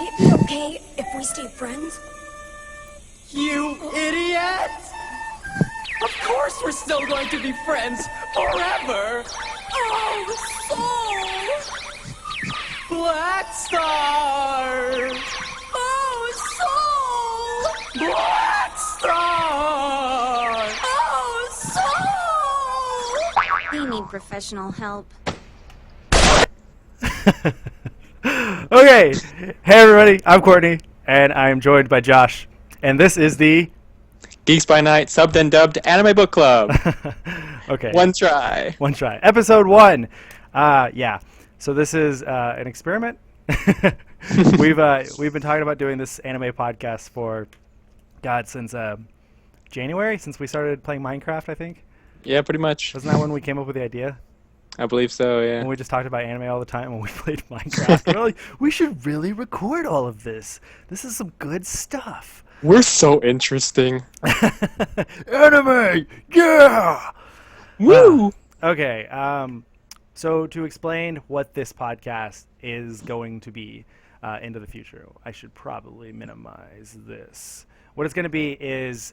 it be okay if we stay friends? You idiot! Of course we're still going to be friends forever! Oh, Soul! Black Star! Oh, Soul! Black Star! Oh, Soul! We need professional help. Okay, hey everybody, I'm Courtney, and I'm joined by Josh, and this is the Geeks by Night, subbed and dubbed Anime Book Club. okay One try. episode 1. Yeah, so this is an experiment. We've been talking about doing this anime podcast for since January, since we started playing Minecraft. I think Yeah, pretty much. wasn't that when we came up with the idea? I believe so, yeah. When we just talked about anime all the time when we played Minecraft. We're like, we should really record all of this. This is some good stuff. We're so interesting. Anime, yeah. Woo! Okay, so to explain what this podcast is going to be into the future, I should probably minimize this. What it's going to be is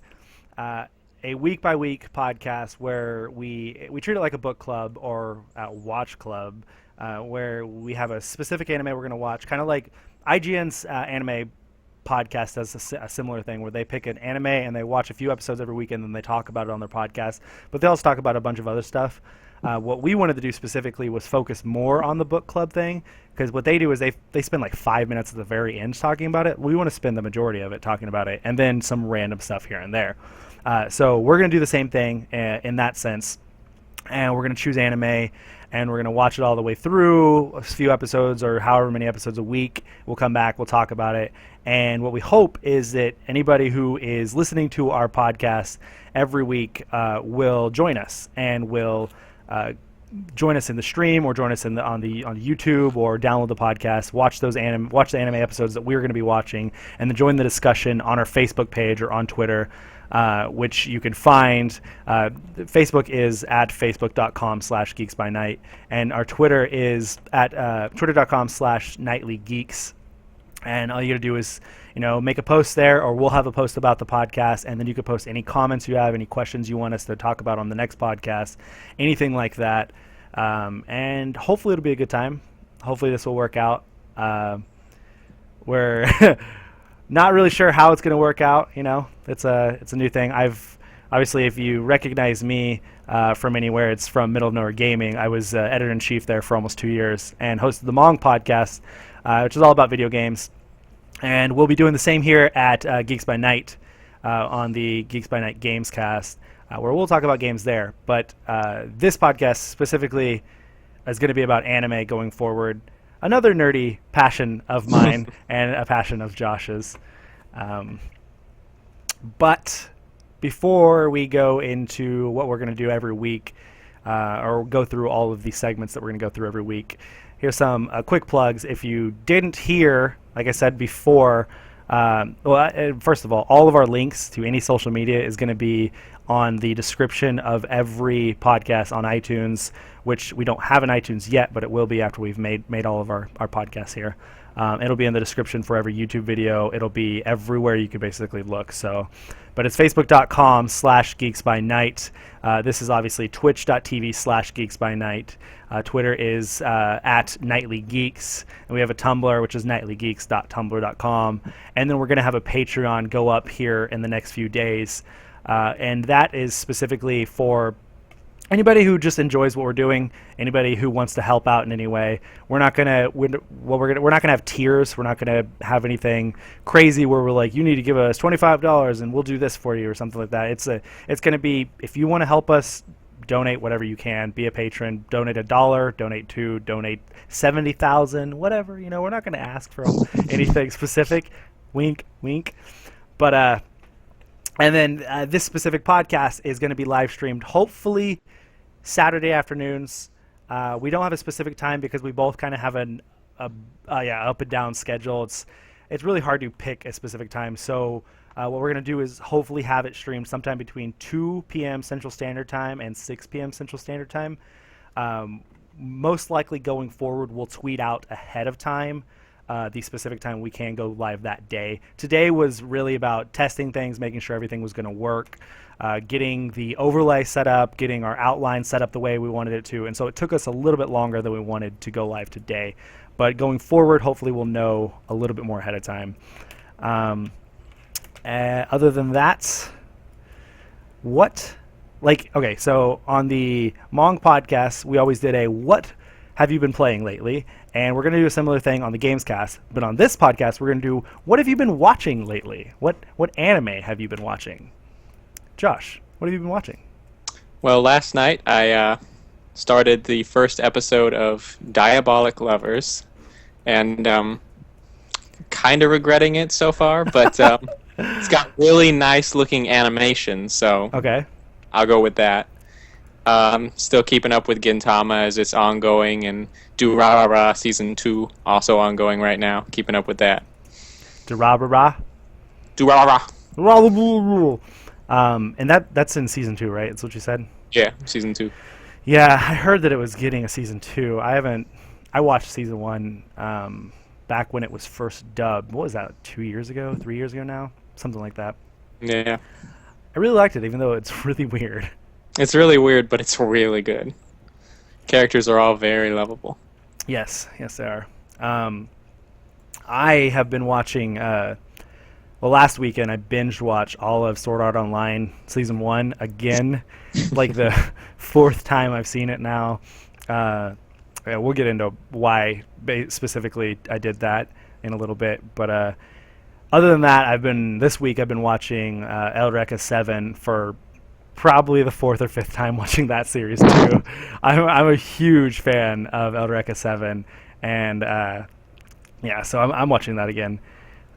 a week-by-week podcast where we treat it like a book club or a watch club, where we have a specific anime we're going to watch, kind of like IGN's anime podcast does a similar thing where they pick an anime and they watch a few episodes every week and then they talk about it on their podcast, but they also talk about a bunch of other stuff. What we wanted to do specifically was focus more on the book club thing, because what they do is they spend like 5 minutes at the very end talking about it. We want to spend the majority of it talking about it and then some random stuff here and there. So we're going to do the same thing in that sense, and we're going to choose anime and we're going to watch it all the way through, a few episodes or however many episodes a week. We'll come back, we'll talk about it, and what we hope is that anybody who is listening to our podcast every week will join us and will join us in the stream or join us on YouTube, or download the podcast, watch the anime episodes that we're going to be watching, and then join the discussion on our Facebook page or on Twitter, which you can find. Facebook is at facebook.com/geeksbynight, and our Twitter is at twitter.com/nightlygeeks. And all you gotta do is, make a post there, or we'll have a post about the podcast, and then you can post any comments you have, any questions you want us to talk about on the next podcast, anything like that. And hopefully it'll be a good time. Hopefully this will work out. We're not really sure how it's going to work out. It's a new thing. Obviously, if you recognize me from anywhere, it's from Middle of Nowhere Gaming. I was editor-in-chief there for almost 2 years and hosted the Mong podcast, which is all about video games. And we'll be doing the same here at Geeks by Night on the Geeks by Night Games cast, where we'll talk about games there. But this podcast specifically is going to be about anime going forward. Another nerdy passion of mine and a passion of Josh's. But before we go into what we're going to do every week, or go through all of these segments that we're going to go through every week, here's some quick plugs. If you didn't hear, like I said before, first of all of our links to any social media is going to be on the description of every podcast on iTunes, which we don't have an iTunes yet, but it will be after we've made all of our podcasts here. It'll be in the description for every YouTube video. It'll be everywhere you could basically look. But it's facebook.com/geeksbynight. This is obviously twitch.tv/geeksbynight. Twitter is at nightlygeeks. And we have a Tumblr, which is nightlygeeks.tumblr.com. And then we're going to have a Patreon go up here in the next few days. And that is specifically for anybody who just enjoys what we're doing, anybody who wants to help out in any way. We're not gonna have tiers. We're not gonna have anything crazy where we're like, you need to give us $25 and we'll do this for you or something like that. It's gonna be, if you want to help us, donate whatever you can. Be a patron. Donate $1. Donate $2. Donate 70,000. Whatever. We're not gonna ask for anything specific. Wink, wink. But and then this specific podcast is going to be live streamed, hopefully Saturday afternoons. We don't have a specific time because we both kind of have an up and down schedule. It's really hard to pick a specific time. So what we're going to do is hopefully have it streamed sometime between 2 p.m. Central Standard Time and 6 p.m. Central Standard Time. Most likely going forward, we'll tweet out ahead of time the specific time we can go live that day. Today was really about testing things, making sure everything was going to work, getting the overlay set up, getting our outline set up the way we wanted it to. And so it took us a little bit longer than we wanted to go live today. But going forward, hopefully we'll know a little bit more ahead of time. Other than that, okay, so on the Mong podcast, we always did a what have you been playing lately? And we're going to do a similar thing on the Gamescast. But on this podcast, we're going to do what have you been watching lately? What anime have you been watching? Josh, what have you been watching? Well, last night I started the first episode of Diabolic Lovers, and kind of regretting it so far, but it's got really nice looking animation, so Okay. I'll go with that. Still keeping up with Gintama as it's ongoing, and Durarara Season 2 also ongoing right now. Keeping up with that. Durarara. Durarara. And that's in season 2, right? That's what you said? Yeah, Season 2. Yeah, I heard that it was getting a season 2. I watched season 1 back when it was first dubbed. What was that, 2 years ago? 3 years ago now? Something like that. Yeah. I really liked it, even though it's really weird. It's really weird, but it's really good. Characters are all very lovable. Yes, they are. I have been watching, last weekend I binge watched all of Sword Art Online Season 1 again, like the 4th time I've seen it now. We'll get into why specifically I did that in a little bit, but other than that, this week I've been watching Eureka 7 for probably the 4th or 5th time watching that series too. I'm a huge fan of Eureka 7, and so I'm watching that again.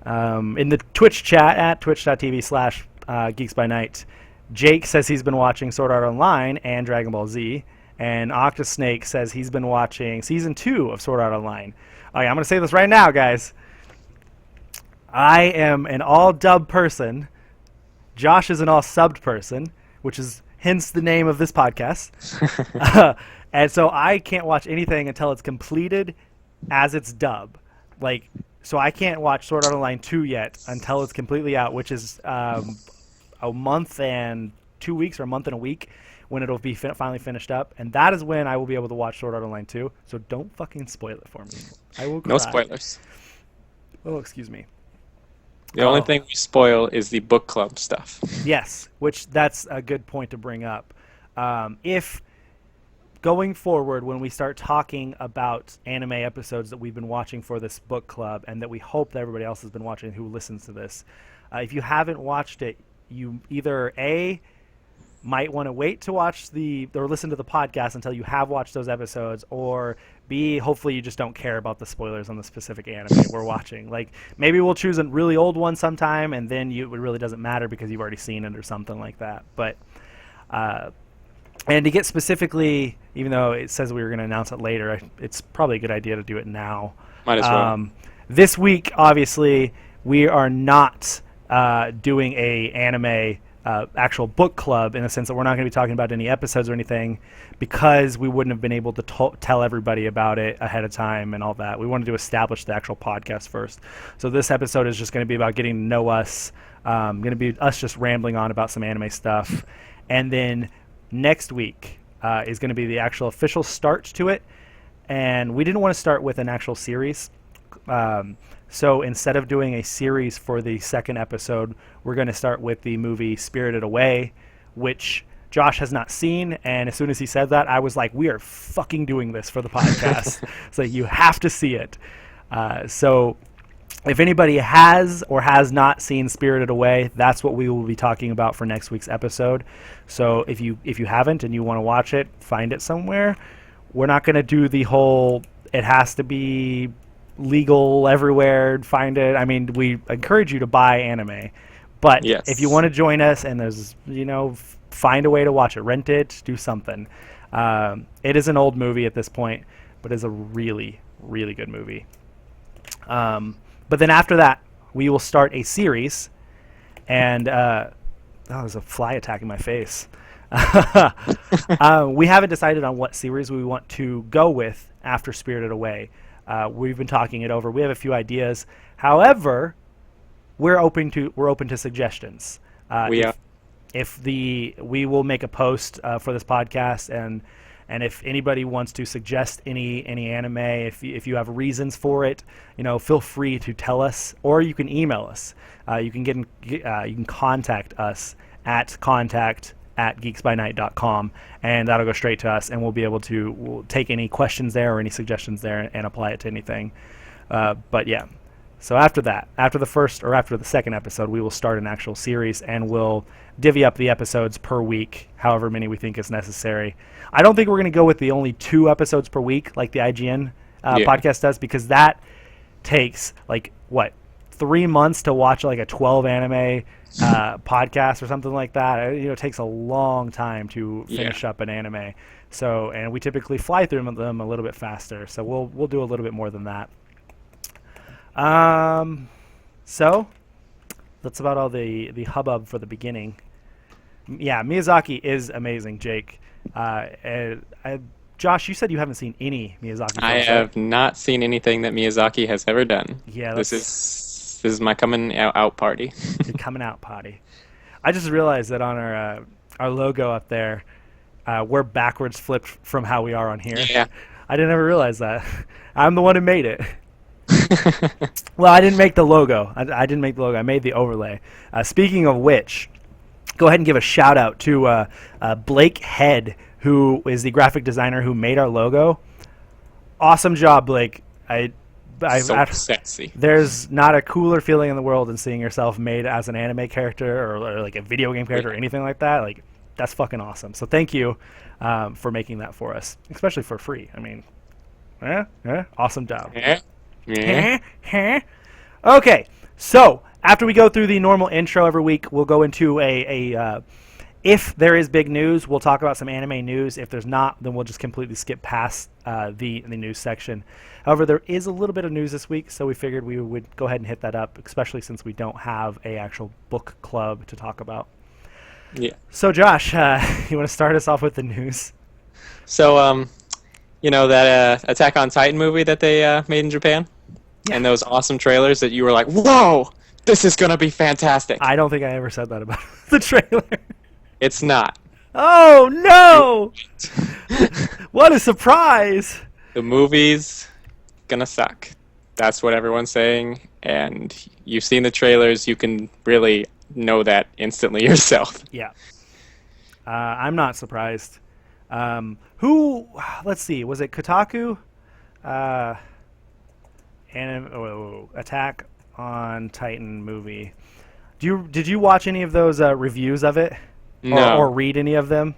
In the Twitch chat at twitch.tv/geeksbynight, Jake says he's been watching Sword Art Online and Dragon Ball Z, and Octosnake says he's been watching Season 2 of Sword Art Online. Okay, I'm going to say this right now, guys. I am an all-dubbed person. Josh is an all-subbed person, which is hence the name of this podcast. And so I can't watch anything until it's completed as it's dubbed. So I can't watch Sword Art Online 2 yet until it's completely out, which is a month and 2 weeks or a month and a week when it'll be finally finished up. And that is when I will be able to watch Sword Art Online 2. So don't fucking spoil it for me. I will cry. No spoilers. Oh, excuse me. The only thing we spoil is the book club stuff. Yes, which that's a good point to bring up. If going forward, when we start talking about anime episodes that we've been watching for this book club and that we hope that everybody else has been watching who listens to this, if you haven't watched it, you either A, might want to wait to watch or listen to the podcast until you have watched those episodes, or B, hopefully you just don't care about the spoilers on the specific anime we're watching. Maybe we'll choose a really old one sometime, and then it really doesn't matter because you've already seen it or something like that. But and to get specifically, even though it says we were going to announce it later, it's probably a good idea to do it now. Might as well. This week, obviously, we are not doing a anime actual book club, in the sense that we're not going to be talking about any episodes or anything, because we wouldn't have been able to tell everybody about it ahead of time and all that. We wanted to establish the actual podcast first. So this episode is just going to be about getting to know us, going to be us just rambling on about some anime stuff. And then next week is going to be the actual official start to it. And we didn't want to start with an actual series. So instead of doing a series for the second episode, we're going to start with the movie Spirited Away, which Josh has not seen. And as soon as he said that, I was like, we are fucking doing this for the podcast. So you have to see it. So if anybody has or has not seen Spirited Away, that's what we will be talking about for next week's episode. So if you haven't and you want to watch it, find it somewhere. We're not going to do the whole, it has to be legal everywhere, find it. I mean, we encourage you to buy anime, but yes, if you want to join us and there's, find a way to watch it, rent it, do something. It is an old movie at this point, but it's a really, really good movie. But then after that, we will start a series, and there's a fly attacking my face. We haven't decided on what series we want to go with after Spirited Away. We've been talking it over. We have a few ideas. However, we're open to suggestions. We are. We will make a post for this podcast, and if anybody wants to suggest any anime, if you have reasons for it, feel free to tell us, or you can email us. You can contact us at contact@geeksbynight.com, and that'll go straight to us, and we'll take any questions there or any suggestions there and apply it to anything. But yeah. So after the second episode, we will start an actual series, and we'll divvy up the episodes per week, however many we think is necessary. I don't think we're going to go with the only 2 episodes per week like the IGN podcast does, because that takes 3 months to watch a 12 anime podcast or something like that. It takes a long time to finish up an anime. So, and we typically fly through them a little bit faster. So we'll do a little bit more than that. So that's about all the hubbub for the beginning. Yeah, Miyazaki is amazing, Jake. Josh, you said you haven't seen any Miyazaki films. I have not seen anything that Miyazaki has ever done. Yeah, this is my coming out party. Your coming out party. I just realized that on our logo up there, we're backwards flipped from how we are on here. Yeah. I didn't ever realize that. I'm the one who made it. Well, I didn't make the logo. I didn't make the logo. I made the overlay. Speaking of which, go ahead and give a shout out to Blake Head, who is the graphic designer who made our logo. Awesome job, Blake. So sexy. There's not a cooler feeling in the world than seeing yourself made as an anime character or like a video game character or anything like that. That's fucking awesome. So thank you for making that for us, especially for free. I mean, awesome job. Yeah. Okay, so after we go through the normal intro every week, we'll go into if there is big news, we'll talk about some anime news. If there's not, then we'll just completely skip past the news section. However, there is a little bit of news this week, so we figured we would go ahead and hit that up, especially since we don't have a actual book club to talk about. Yeah. So, Josh, you want to start us off with the news? So, that Attack on Titan movie that they made in Japan? Yeah. And those awesome trailers that you were like, whoa, this is going to be fantastic. I don't think I ever said that about the trailer. It's not. Oh, no! What a surprise! The movie's going to suck. That's what everyone's saying. And you've seen the trailers. You can really know that instantly yourself. Yeah. I'm not surprised. Let's see, was it Kotaku? Attack on Titan movie. Did you watch any of those reviews of it? No. Or read any of them?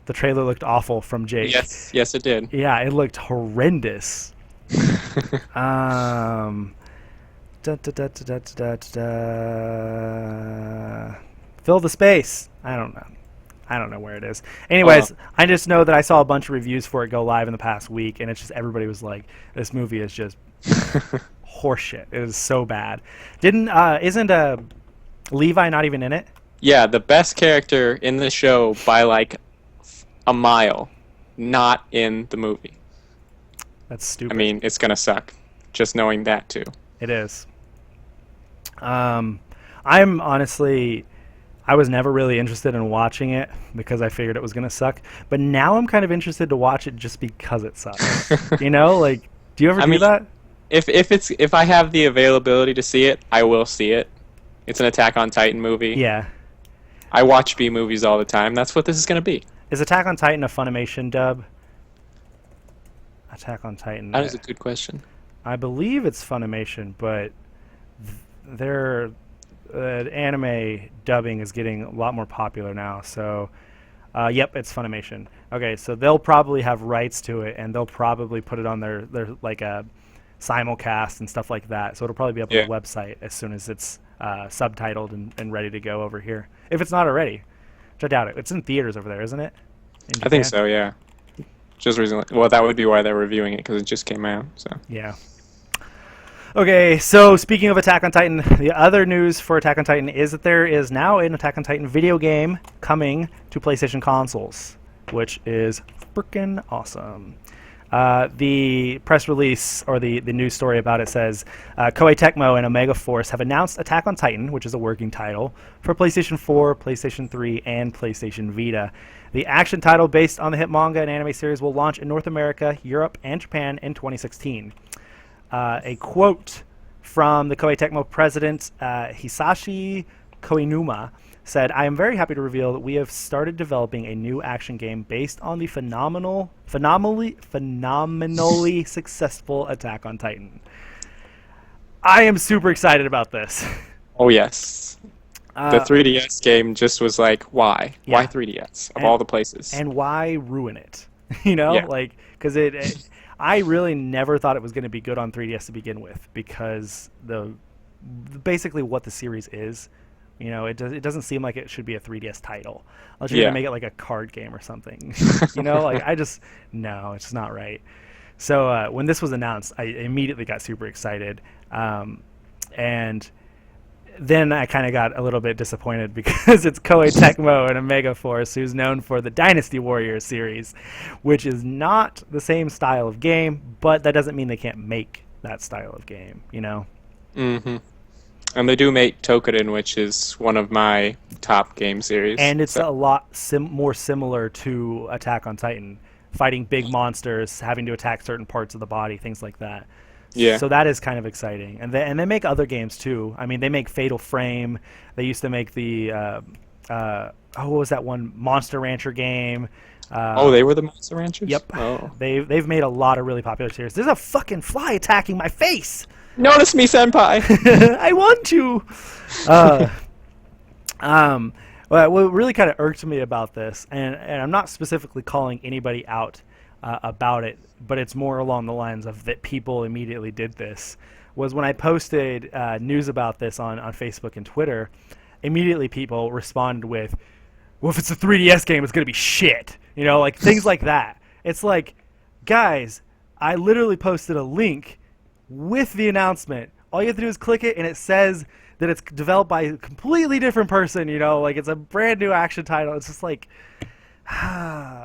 The trailer looked awful from Jake. Yes, it did. Yeah, it looked horrendous. Fill the space. I don't know where it is. Anyways, I just know that I saw a bunch of reviews for it go live in the past week, and it's just everybody was like, "This movie is just horseshit. It is so bad." Isn't Levi not even in it? Yeah, the best character in the show by a mile, not in the movie. That's stupid. I mean, it's gonna suck. Just knowing that too. It is. I'm honestly, I was never really interested in watching it because I figured it was gonna suck. But now I'm kind of interested to watch it just because it sucks. Do you ever do that? If I have the availability to see it, I will see it. It's an Attack on Titan movie. Yeah. I watch B movies all the time. That's what this is gonna be. Is Attack on Titan a Funimation dub? Attack on Titan. That is a good question. I believe it's Funimation, but their anime dubbing is getting a lot more popular now. So, yep, it's Funimation. Okay, so they'll probably have rights to it, and they'll probably put it on their a simulcast and stuff like that. So it'll probably be up on the website as soon as it's subtitled and ready to go over here. If it's not already, which I doubt it. It's in theaters over there, isn't it? I think so, yeah. Just recently. Well, that would be why they're reviewing it, because it just came out. So. Yeah. Okay, so speaking of Attack on Titan, the other news for Attack on Titan is that there is now an Attack on Titan video game coming to PlayStation consoles, which is freaking awesome. The press release or the news story about it says Koei Tecmo and Omega Force have announced Attack on Titan, which is a working title, for PlayStation 4, PlayStation 3, and PlayStation Vita. The action title based on the hit manga and anime series will launch in North America, Europe, and Japan in 2016. A quote from the Koei Tecmo president, Hisashi Koinuma, said, "I am very happy to reveal that we have started developing a new action game based on the phenomenally successful Attack on Titan." I am super excited about this. Oh, yes. The 3DS game just was like, why? Yeah. Why 3DS of all the places? And why ruin it? You know, Yeah. like, because I really never thought it was going to be good on 3DS to begin with, because basically what the series is. You know, it doesn't seem like it should be a 3DS title, unless you're gonna make it like a card game or something. You know, like no, it's not right. So when this was announced, I immediately got super excited, and then I kind of got a little bit disappointed because it's Koei Tecmo and Omega Force, who's known for the Dynasty Warriors series, which is not the same style of game, but that doesn't mean they can't make that style of game. You know. Mm-hmm. And they do make Tokuden, which is one of my top game series. And it's a lot more similar to Attack on Titan, fighting big monsters, having to attack certain parts of the body, things like that. Yeah. So that is kind of exciting. And they make other games too. I mean, they make Fatal Frame. They used to make the what was that one, Monster Rancher game? They were the Monster Ranchers? Yep. Oh. They've made a lot of really popular series. There's a fucking fly attacking my face. Notice me, senpai! I want to. What really kind of irked me about this, and I'm not specifically calling anybody out about it, but it's more along the lines of that people immediately did this, was when I posted news about this on Facebook and Twitter, immediately people responded with, well, if it's a 3DS game, it's going to be shit. You know, like things like that. It's like, guys, I literally posted a link with the announcement. All you have to do is click it, and it says that it's developed by a completely different person. You know, like it's a brand new action title. It's just like,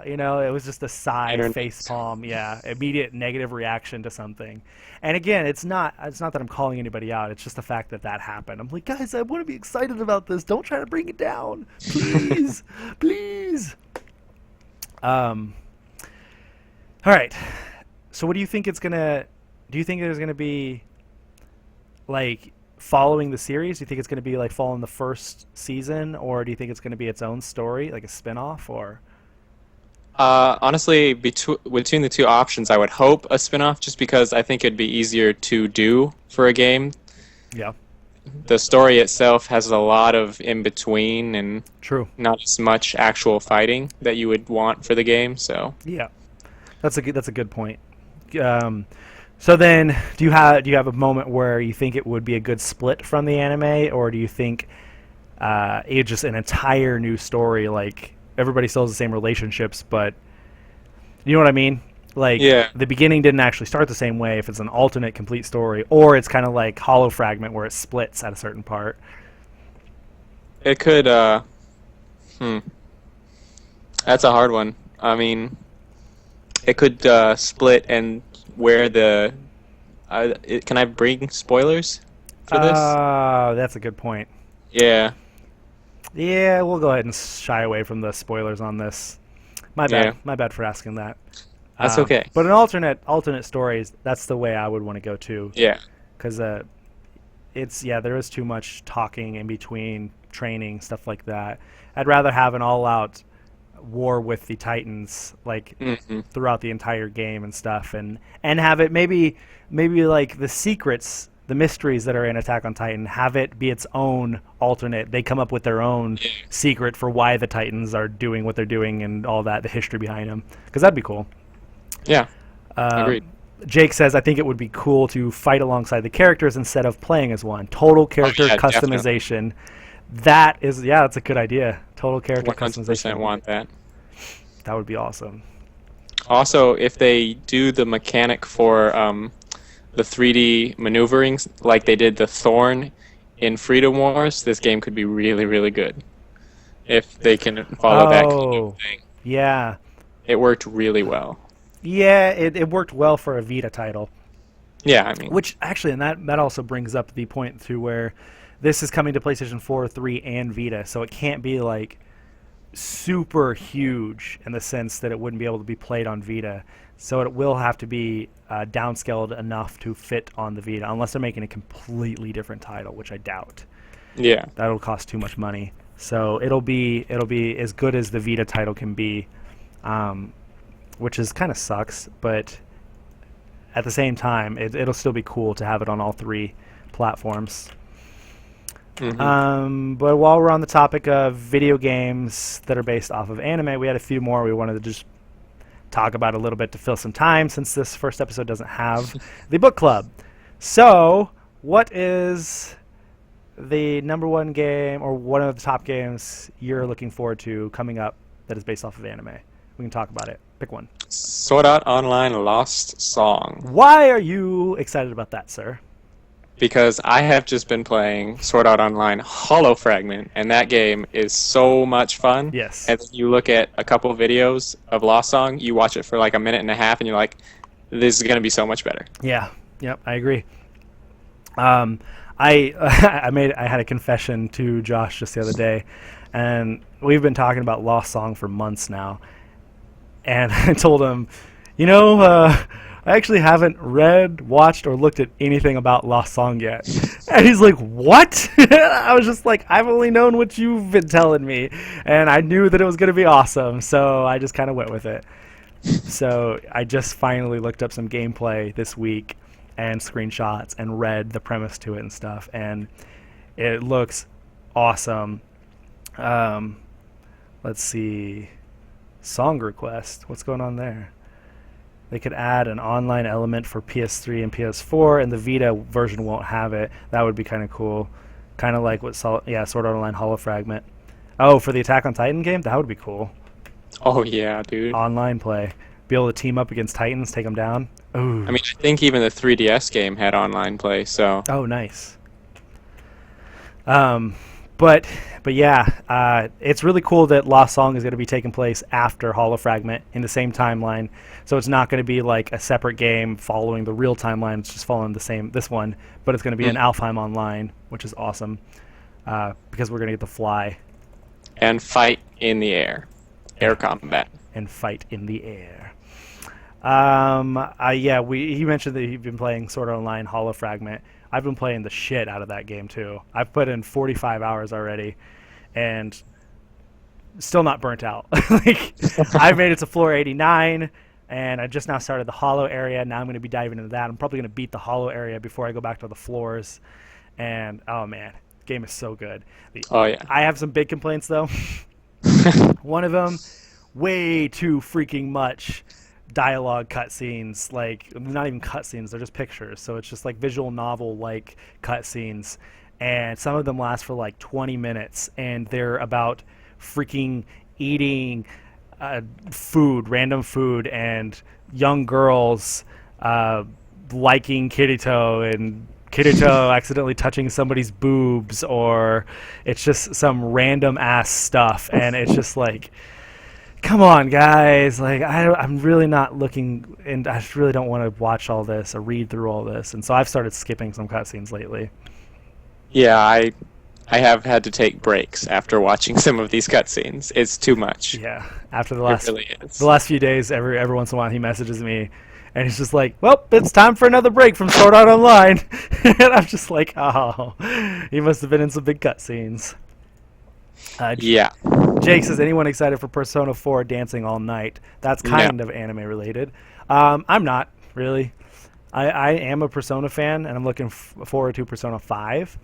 you know, it was just a sigh, facepalm, yeah, immediate negative reaction to something. And again, it's not that I'm calling anybody out. It's just the fact that happened. I'm like, guys, I want to be excited about this. Don't try to bring it down, please, please. All right. So, what do you think it's gonna? Do you think there's going to be, like, following the series? Do you think it's going to be, like, following the first season? Or do you think it's going to be its own story, like a spin-off? Or honestly, between the two options, I would hope a spin-off, just because I think it'd be easier to do for a game. Yeah. The story itself has a lot of in-between and True. Not as much actual fighting that you would want for the game, so... Yeah. That's a good point. So then, do you have a moment where you think it would be a good split from the anime, or do you think it's just an entire new story? Like everybody still has the same relationships, but you know what I mean? Like the beginning didn't actually start the same way. If it's an alternate complete story, or it's kind of like Hollow Fragment where it splits at a certain part. It could. That's a hard one. I mean, it could split and. Where the can I bring spoilers for this? That's a good point. Yeah. Yeah, we'll go ahead and shy away from the spoilers on this. My bad. Yeah. My bad for asking that. That's okay. But an alternate stories, that's the way I would want to go too. Yeah. Because there is too much talking in between, training, stuff like that. I'd rather have an all-out war with the Titans, like throughout the entire game and stuff, and have it maybe like the secrets, the mysteries that are in Attack on Titan, have it be its own alternate. They come up with their own secret for why the Titans are doing what they're doing and all that, the history behind them, because that'd be cool. Yeah, agreed. Jake says, I think it would be cool to fight alongside the characters instead of playing as one. Total character customization. Definitely. That's a good idea. Total character 100% customization. Want that. That would be awesome. Also, if they do the mechanic for the 3D maneuvering, like they did the Thorn in Freedom Wars, this game could be really, really good. If they can follow that kind of thing. Yeah. It worked really well. Yeah, it worked well for a Vita title. Yeah, I mean, Which actually, and that also brings up the point to where this is coming to PlayStation 4, 3, and Vita, so it can't be like super huge in the sense that it wouldn't be able to be played on Vita. So it will have to be downscaled enough to fit on the Vita, unless they're making a completely different title, which I doubt. yeah. That'll cost too much money. So it'll be as good as the Vita title can be, which is kind of sucks, but at the same time, it'll still be cool to have it on all three platforms. But while we're on the topic of video games that are based off of anime, we had a few more we wanted to just talk about a little bit to fill some time, since this first episode doesn't have the book club. So, what is the number one game, or one of the top games you're looking forward to coming up that is based off of anime? We can talk about it. Pick one. Sword Art Online Lost Song. Why are you excited about that, sir? Because I have just been playing Sword Art Online Hollow Fragment, and that game is so much fun. Yes. And then you look at a couple of videos of Lost Song, you watch it for like a minute and a half, and you're like, this is going to be so much better. Yeah. Yep. I agree. I had a confession to Josh just the other day, and we've been talking about Lost Song for months now. And I told him, I actually haven't read, watched, or looked at anything about Lost Song yet. And he's like, what? I was just like, I've only known what you've been telling me. And I knew that it was going to be awesome, so I just kind of went with it. So I just finally looked up some gameplay this week and screenshots and read the premise to it and stuff. And it looks awesome. Let's see. Song request. What's going on there? They could add an online element for PS3 and PS4, and the Vita version won't have it. That would be kind of cool. Kind of like what Sword Art Online Hollow Fragment. Oh, for the Attack on Titan game? That would be cool. Oh, yeah, dude. Online play. Be able to team up against Titans, take them down. Ooh. I mean, I think even the 3DS game had online play, so... Oh, nice. But yeah, it's really cool that Lost Song is going to be taking place after Hollow Fragment in the same timeline. So it's not going to be like a separate game following the real timeline. It's just following this one, but it's going to be an Alfheim Online, which is awesome because we're going to get to fly and fight in the air, air combat, and fight in the air. He mentioned that he'd been playing Sword Art Online Hollow Fragment. I've been playing the shit out of that game too. I've put in 45 hours already, and still not burnt out. Like, I've made it to floor 89, and I just now started the Hollow area. Now I'm going to be diving into that. I'm probably going to beat the Hollow area before I go back to the floors. And oh man, the game is so good. Oh yeah. I have some big complaints though. One of them, way too freaking much dialogue cutscenes. Like, not even cutscenes, they're just pictures, so it's just like visual novel like cutscenes, and some of them last for like 20 minutes, and they're about freaking eating random food, and young girls liking Kirito, and Kirito accidentally touching somebody's boobs, or it's just some random ass stuff, and it's just like, come on, guys! Like, I'm really not looking, and I just really don't want to watch all this or read through all this, and so I've started skipping some cutscenes lately. Yeah, I have had to take breaks after watching some of these cutscenes. It's too much. Yeah, after the It last few days, every once in a while he messages me, and he's just like, "Well, it's time for another break from Sword Art Online," and I'm just like, "Oh, he must have been in some big cutscenes." Yeah. Jake says, anyone excited for Persona 4 Dancing All Night? That's kind of anime related. I'm not, really. I am a Persona fan, and I'm looking forward to Persona 5,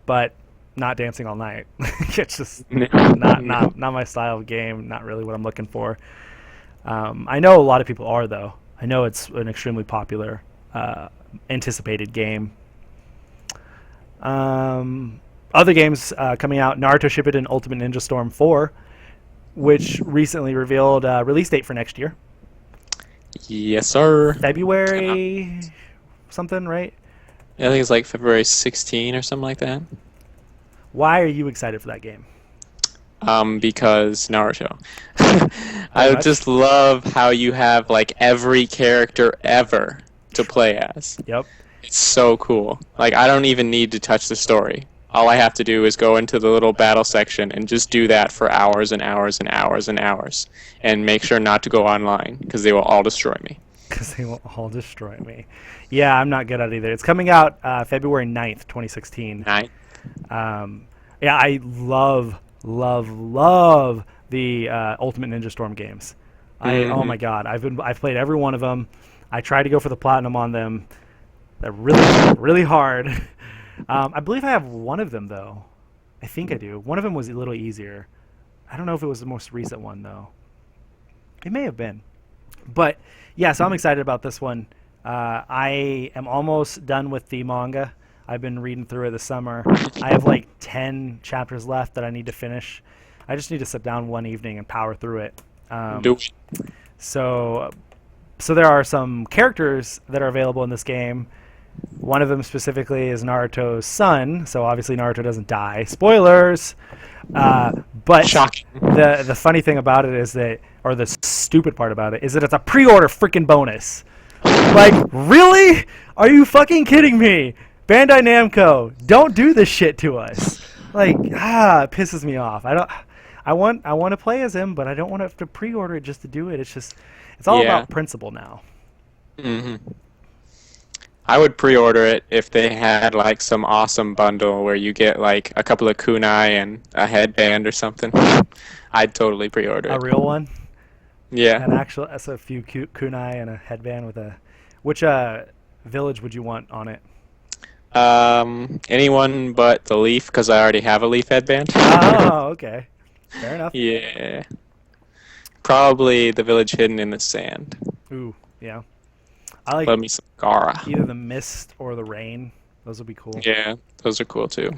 but not Dancing All Night. It's just not my style of game, not really what I'm looking for. I know a lot of people are, though. I know it's an extremely popular, anticipated game. Other games coming out, Naruto Shippuden Ultimate Ninja Storm 4, which recently revealed a release date for next year. Yes, sir. February something, right? I think it's like February 16 or something like that. Why are you excited for that game? because Naruto. I much? just love how you have like every character ever to play as. Yep. It's so cool. Like, I don't even need to touch the story. All I have to do is go into the little battle section and just do that for hours and hours and hours and hours, and make sure not to go online because they will all destroy me. Because they will all destroy me. Yeah, I'm not good at it either. It's coming out February 9th, 2016. Nice. Yeah, I love the Ultimate Ninja Storm games. Oh my god, I've played every one of them. I tried to go for the platinum on them. They're really hard. I believe I have one of them though. I think I do. One of them was a little easier. I don't know if it was the most recent one though. It may have been. But yeah, so I'm excited about this one. I am almost done with the manga. I've been reading through it this summer. I have like 10 chapters left that I need to finish. I just need to sit down one evening and power through it. Do it. So there are some characters that are available in this game. One of them specifically is Naruto's son, so obviously Naruto doesn't die. Spoilers! But Shocking. the funny thing about it is that, or the stupid part about it, is that it's a pre-order freaking bonus. Like, really? Are you fucking kidding me? Bandai Namco, don't do this shit to us. Like, it pisses me off. I want to play as him, but I don't want to have to pre-order it just to do it. It's all about principle now. Mm-hmm. I would pre-order it if they had like some awesome bundle where you get like a couple of kunai and a headband or something. I'd totally pre-order it. A real one? Yeah. That's a few kunai and a headband with a... Which village would you want on it? Anyone but the Leaf, because I already have a Leaf headband. Oh, okay. Fair enough. Yeah. Probably the village hidden in the sand. Ooh, yeah. I like Love me some Gara. either the mist or the rain. Those would be cool. Yeah, those are cool too.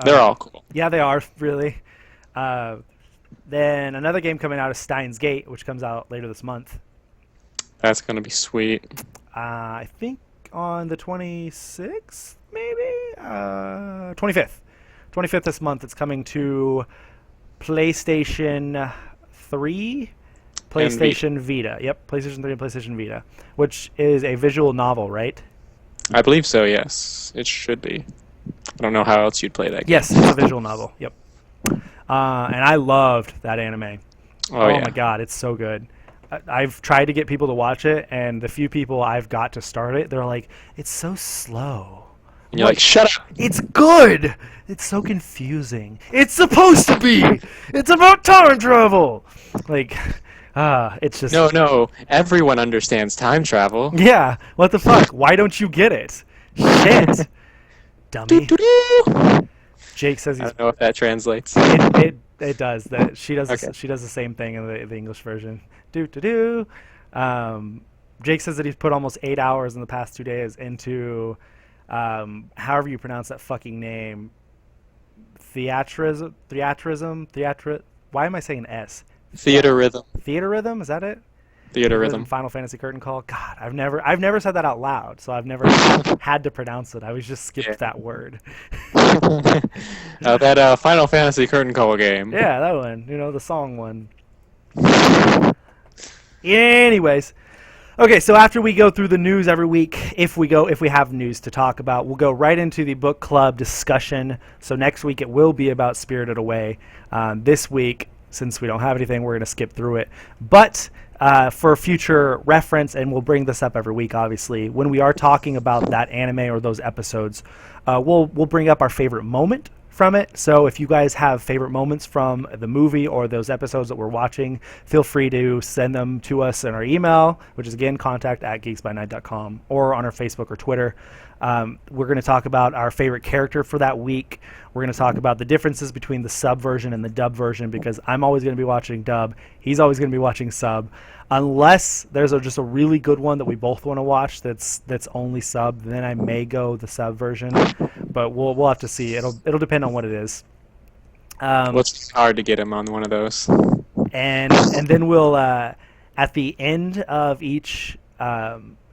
They're all cool. Yeah, they are, really. Then another game coming out is Steins Gate, which comes out later this month. That's gonna be sweet. I think on the 26th, maybe? 25th. 25th this month. It's coming to PlayStation 3, PlayStation Vita. Yep, PlayStation 3 and PlayStation Vita, which is a visual novel, right? I believe so, yes. It should be. I don't know how else you'd play that game. Yes, it's a visual novel. Yep. And I loved that anime. Oh yeah. My god, it's so good. I've tried to get people to watch it, and the few people I've got to start it, they're like, it's so slow. And you're like, shut up! It's good! It's so confusing. It's supposed to be! It's about time travel! Like, it's just... No, everyone understands time travel. Yeah, what the fuck? Why don't you get it? Shit! Dummy. Doo-doo-doo. Jake says I he's... don't know if that translates. It does. That she does. Okay. She does the same thing in the English version. Do. Jake says that he's put almost 8 hours in the past 2 days into, however you pronounce that fucking name, theatrism. Why am I saying S? Theater rhythm. Theater rhythm. Is that it? Theater rhythm. Final Fantasy Curtain Call. God, I've never said that out loud, so I've never had to pronounce it. I always just skipped that word. That Final Fantasy Curtain Call game. Yeah, that one. You know, the song one. Anyways, okay. So after we go through the news every week, if we have news to talk about, we'll go right into the book club discussion. So next week it will be about Spirited Away. This week, since we don't have anything, we're going to skip through it. But for future reference, and we'll bring this up every week, obviously, when we are talking about that anime or those episodes, we'll bring up our favorite moment from it. So if you guys have favorite moments from the movie or those episodes that we're watching, feel free to send them to us in our email, which is, again, contact@geeksbynight.com, or on our Facebook or Twitter. We're going to talk about our favorite character for that week. We're going to talk about the differences between the sub version and the dub version, because I'm always going to be watching dub. He's always going to be watching sub. Unless there's just a really good one that we both want to watch that's only sub, then I may go the sub version. But we'll have to see. It'll depend on what it is. It's hard to get him on one of those. And then we'll at the end of each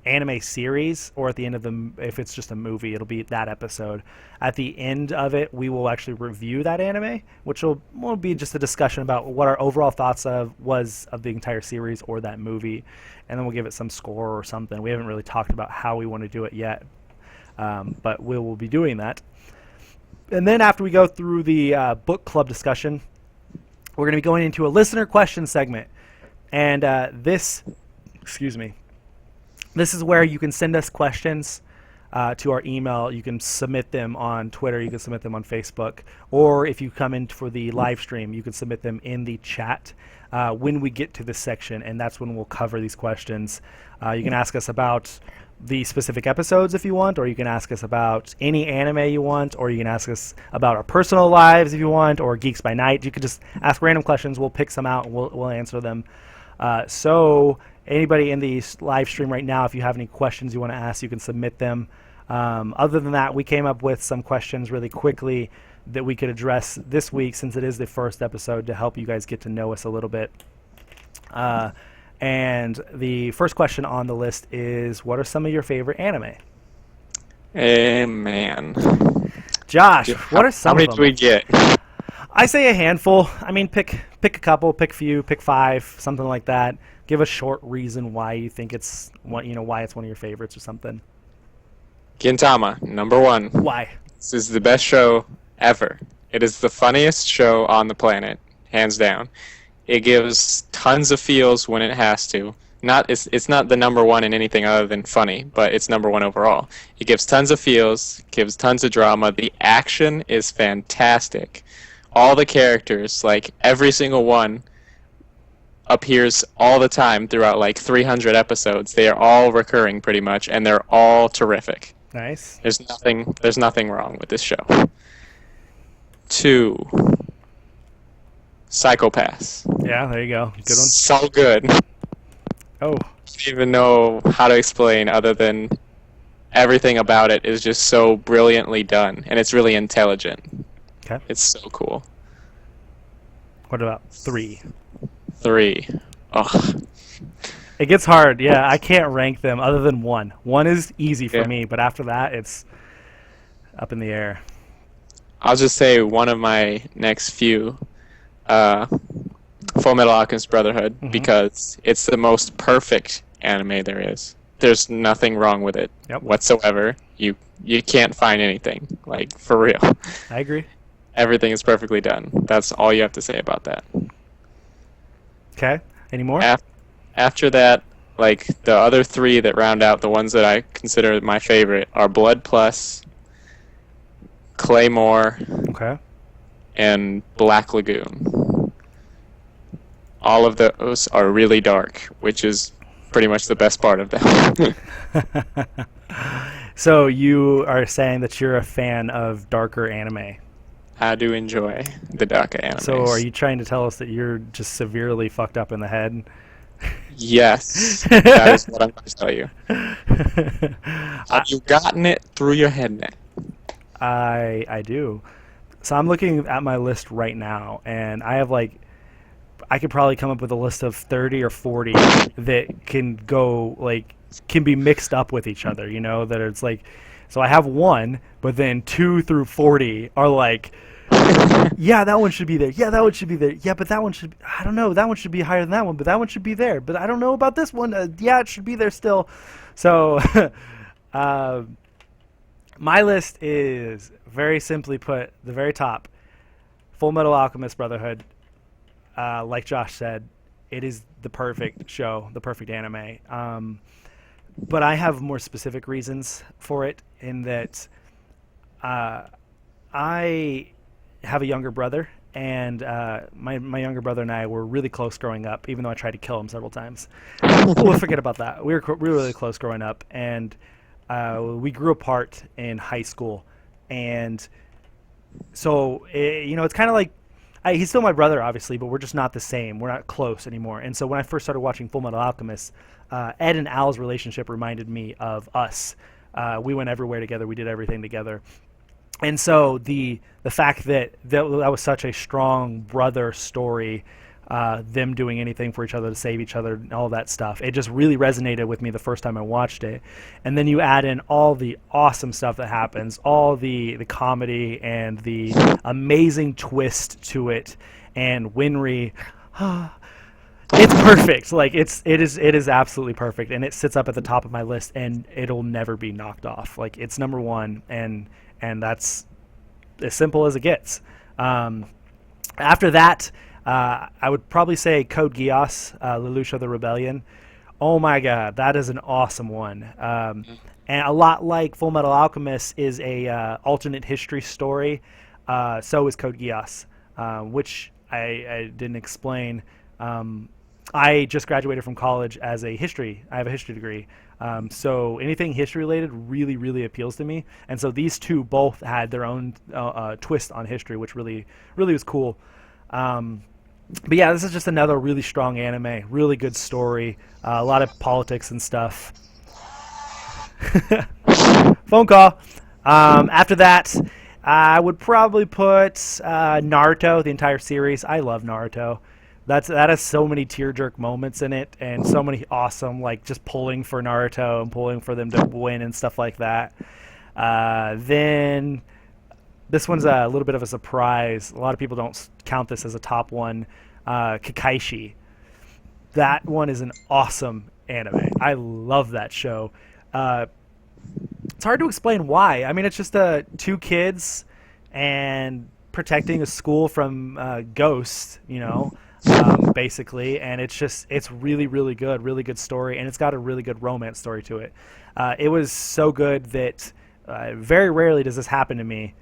anime series, or at the end of if it's just a movie, it'll be that episode. At the end of it, we will actually review that anime, which will be just a discussion about what our overall thoughts of the entire series or that movie, and then we'll give it some score or something. We haven't really talked about how we want to do it yet, but we will be doing that. And then after we go through the book club discussion, we're going to be going into a listener question segment. And this is where you can send us questions to our email. You can submit them on Twitter. You can submit them on Facebook. Or if you come in for the live stream, you can submit them in the chat when we get to this section. And that's when we'll cover these questions. You can ask us about the specific episodes if you want, or you can ask us about any anime you want, or you can ask us about our personal lives if you want, or Geeks by Night. You can just ask random questions. We'll pick some out and we'll answer them. So anybody in the live stream right now, if you have any questions you want to ask, you can submit them. Other than that, we came up with some questions really quickly that we could address this week, since it is the first episode, to help you guys get to know us a little bit. And the first question on the list is, what are some of your favorite anime? Man. Josh, what are some of them? How many do we get? I say a handful. I mean, pick a couple, pick a few, pick 5, something like that. Give a short reason why you think why it's one of your favorites or something. Gintama, number 1. Why? This is the best show ever. It is the funniest show on the planet, hands down. It gives tons of feels when it has to. It's not the number 1 in anything other than funny, but it's number 1 overall. It gives tons of feels, gives tons of drama. The action is fantastic. All the characters, like every single one, appears all the time throughout like 300 episodes. They are all recurring pretty much, and they're all terrific. Nice. There's nothing wrong with this show. 2. Psychopaths. Yeah, there you go. Good one. So good. Oh. I don't even know how to explain other than everything about it is just so brilliantly done, and it's really intelligent. Okay. It's so cool. What about 3? 3. Ugh. It gets hard. Yeah, I can't rank them other than 1. 1 is easy for me, but after that, it's up in the air. I'll just say one of my next few, Full Metal Alchemist Brotherhood, because it's the most perfect anime there is. There's nothing wrong with it whatsoever. You can't find anything, like, for real. I agree. Everything is perfectly done. That's all you have to say about that. Okay. Any more? After that, like, the other 3 that round out the ones that I consider my favorite are Blood Plus, Claymore, okay, and Black Lagoon. All of those are really dark, which is pretty much the best part of them. So you are saying that you're a fan of darker anime. I do enjoy the darker anime. So are you trying to tell us that you're just severely fucked up in the head? Yes, that is what I'm going to tell you. Have you gotten it through your head net? I do. So I'm looking at my list right now, and I have I could probably come up with a list of 30 or 40 that can be mixed up with each other, that it's like, so I have 1, but then 2 through 40 are like, yeah, that one should be there. Yeah, that one should be there. Yeah, but that one should I don't know. That one should be higher than that one, but that one should be there. But I don't know about this one. Yeah, it should be there still. So my list is, very simply put, the very top, Full Metal Alchemist Brotherhood. Like Josh said, it is the perfect show, the perfect anime. But I have more specific reasons for it, in that I have a younger brother, and my younger brother and I were really close growing up, even though I tried to kill him several times. We'll forget about that. We were really close growing up, and we grew apart in high school. And so, it's kind of like, he's still my brother, obviously, but we're just not the same. We're not close anymore. And so when I first started watching Full Metal Alchemist, Ed and Al's relationship reminded me of us. We went everywhere together. We did everything together. And so the fact that was such a strong brother story them doing anything for each other to save each other and all that stuff. It just really resonated with me the first time I watched it. And then you add in all the awesome stuff that happens, all the comedy and the amazing twist to it, and Winry. It's perfect. Like it is absolutely perfect, and it sits up at the top of my list, and it'll never be knocked off. Like it's number one, and that's as simple as it gets. After that, I would probably say Code Geass, Lelouch the Rebellion. Oh my God, that is an awesome one. And a lot like Full Metal Alchemist is a alternate history story. So is Code Geass, which I didn't explain. I just graduated from college as I have a history degree. So anything history related really, really appeals to me. And so these two both had their own twist on history, which really, really was cool. But yeah, this is just another really strong anime, really good story, a lot of politics and stuff. Phone call. After that, I would probably put Naruto, the entire series. I love Naruto. That has so many tear-jerk moments in it, and so many awesome, like, just pulling for Naruto and pulling for them to win and stuff like that. Then this one's a little bit of a surprise. A lot of people don't count this as a top one. Kakaishi. That one is an awesome anime. I love that show. It's hard to explain why. I mean, it's just two kids and protecting a school from ghosts, basically, and it's really, really good story, and it's got a really good romance story to it. It was so good that very rarely does this happen to me.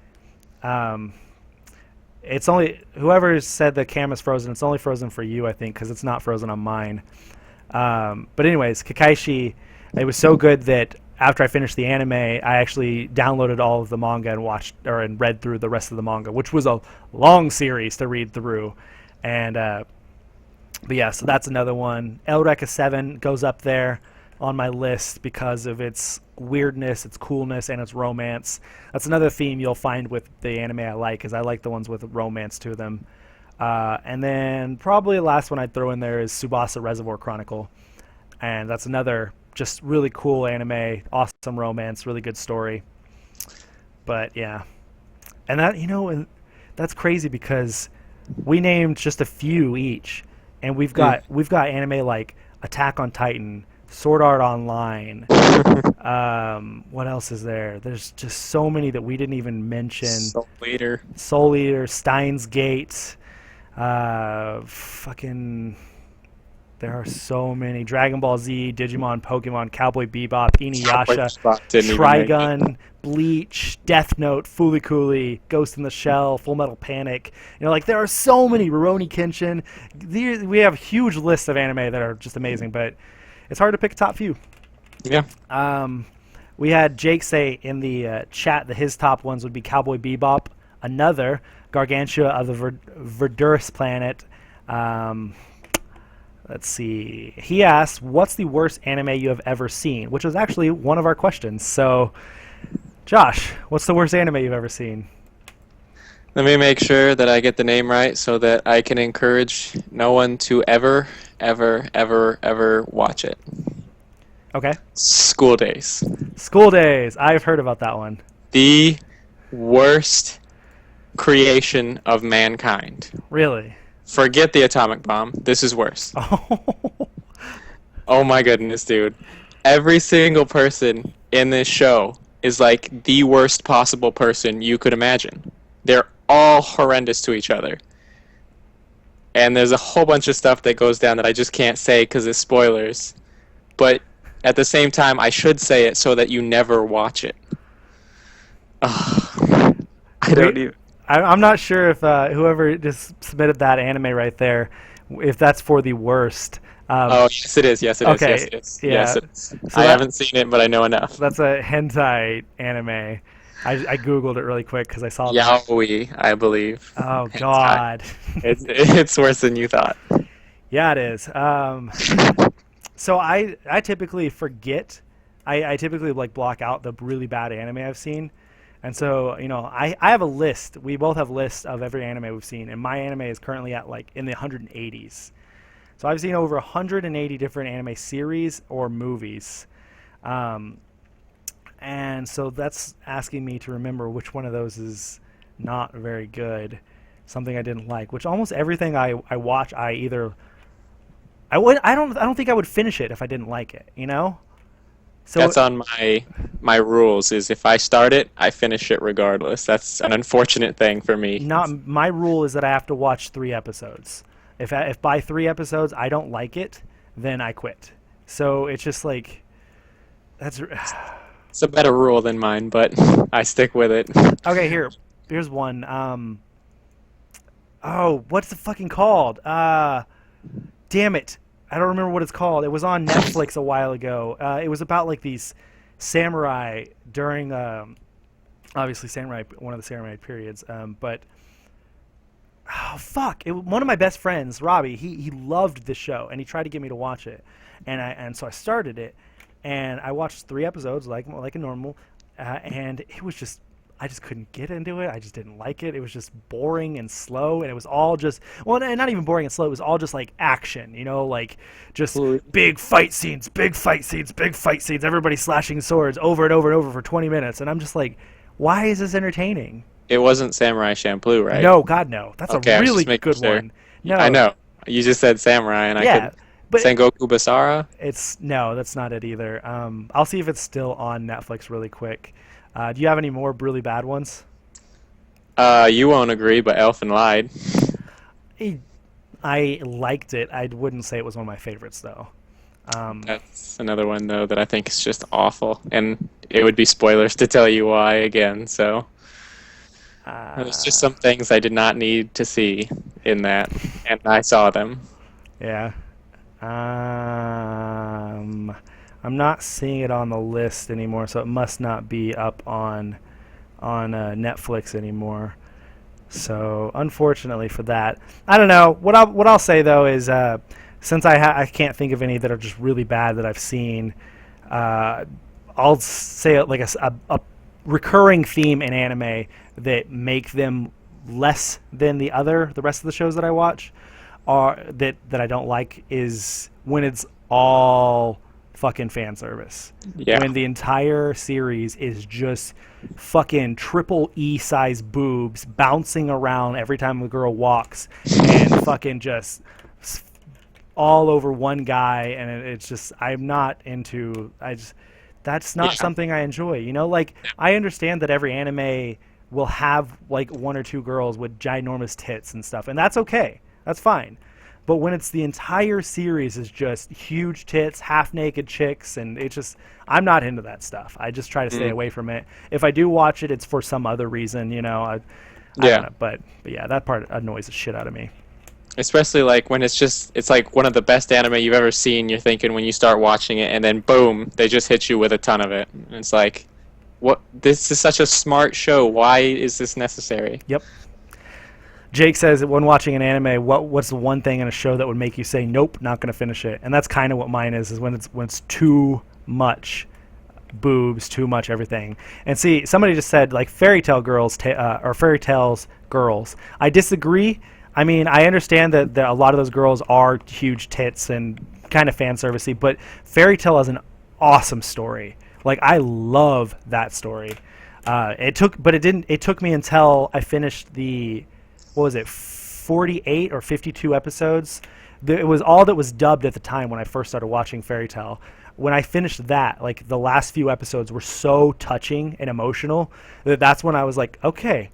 It's only whoever said the camera's frozen. It's only frozen for you, I think, because it's not frozen on mine. But anyways, Kakaishi, it was so good that after I finished the anime, I actually downloaded all of the manga and read through the rest of the manga, which was a long series to read through. And but yeah, so that's another one. Eureka 7 goes up there on my list because of its weirdness, its coolness, and its romance. That's another theme you'll find with the anime I like, is I like the ones with romance to them. And then probably the last one I'd throw in there is Tsubasa Reservoir Chronicle. And that's another just really cool anime, awesome romance, really good story. But yeah. And that, and that's crazy because we named just a few each, and we've got anime like Attack on Titan, Sword Art Online. What else is there? There's just so many that we didn't even mention. Soul Eater, Steins Gate. There are so many. Dragon Ball Z, Digimon, Pokemon, Cowboy Bebop, Inuyasha, Trigun, Bleach, Death Note, Fooly Cooly, Ghost in the Shell, Full Metal Panic. There are so many. Rurouni Kenshin. We have huge lists of anime that are just amazing, but it's hard to pick a top few. Yeah. We had Jake say in the chat that his top ones would be Cowboy Bebop, another, Gargantua of the Verdurous Planet. Let's see. He asked, what's the worst anime you have ever seen? Which was actually one of our questions. So, Josh, what's the worst anime you've ever seen? Let me make sure that I get the name right so that I can encourage no one to ever, ever, ever, ever watch it. Okay. School Days. School Days. I've heard about that one. The worst creation of mankind. Really? Forget the atomic bomb. This is worse. Oh my goodness, dude. Every single person in this show is like the worst possible person you could imagine. They're all horrendous to each other. And there's a whole bunch of stuff that goes down that I just can't say because it's spoilers. But at the same time, I should say it so that you never watch it. I'm not sure if whoever just submitted that anime right there, if that's for the worst. Yes it is. Yes it is. Okay. Yes it is. Yeah. Yes it is. So I haven't seen it, but I know enough. That's a hentai anime. I googled it really quick because I saw that. Yaoi, I believe. Oh God. It's worse than you thought. Yeah, it is. So I typically forget. I typically block out the really bad anime I've seen. And so, I have a list. We both have lists of every anime we've seen, and my anime is currently at like in the 180s. So I've seen over 180 different anime series or movies. And so that's asking me to remember which one of those is not very good, something I didn't like. Which almost everything I watch, I don't think I would finish it if I didn't like it. So That's on my rules. Is if I start it, I finish it regardless. That's an unfortunate thing for me. not my rule is that I have to watch 3 episodes. If by 3 episodes I don't like it, then I quit. So it's just like that's. It's a better rule than mine, but I stick with it. Okay, here's one. What's it fucking called? Damn it. I don't remember what it's called. It was on Netflix a while ago. It was about like these samurai during, obviously samurai, one of the samurai periods. But one of my best friends, Robbie, he loved this show and he tried to get me to watch it, and so I started it, and I watched 3 episodes like a normal, and it was just. I just couldn't get into it. I just didn't like it. It was just boring and slow, and it was all just not even boring and slow. It was all just like action, like just big fight scenes, everybody slashing swords over and over and over for 20 minutes, and I'm just like, why is this entertaining? It wasn't Samurai Champloo, right? No, God, no. That's okay, a really good sure. one. No, I know. You just said Samurai, and yeah, I could. but Sengoku Basara? No, that's not it either. I'll see if it's still on Netflix really quick. Do you have any more really bad ones? You won't agree, but Elfen Lied. I liked it. I wouldn't say it was one of my favorites, though. That's another one, though, that I think is just awful. And it would be spoilers to tell you why again, so... There's just some things I did not need to see in that, and I saw them. Yeah. I'm not seeing it on the list anymore, so it must not be up on Netflix anymore. So unfortunately for that, I don't know. What I'll say though is since I can't think of any that are just really bad that I've seen, I'll say like a recurring theme in anime that make them less than the rest of the shows that I watch, are that I don't like, is when it's all fucking fan service. Yeah. When the entire series is just fucking triple E size boobs bouncing around every time a girl walks and fucking just all over one guy, and it's just that's not something I enjoy. Like I understand that every anime will have like 1 or 2 girls with ginormous tits and stuff, and that's okay. That's fine. But when it's the entire series is just huge tits, half-naked chicks, and I'm not into that stuff. I just try to stay away from it. If I do watch it, it's for some other reason, I don't know, but yeah, that part annoys the shit out of me. Especially like when it's like one of the best anime you've ever seen, you're thinking when you start watching it, and then boom, they just hit you with a ton of it. And it's like, what? This is such a smart show. Why is this necessary? Yep. Jake says that when watching an anime, what's the one thing in a show that would make you say, nope, not going to finish it? And that's kind of what mine is when it's too much boobs, too much everything. And see, somebody just said like fairy tale girls or fairy tales girls. I disagree. I mean, I understand that a lot of those girls are huge tits and kind of fan servicey, but fairy tale is an awesome story. Like I love that story. It took me until I finished the, what was it, 48 or 52 episodes. It was all that was dubbed at the time when I first started watching Fairy Tail. When I finished that, like the last few episodes were so touching and emotional that's when I was like, okay,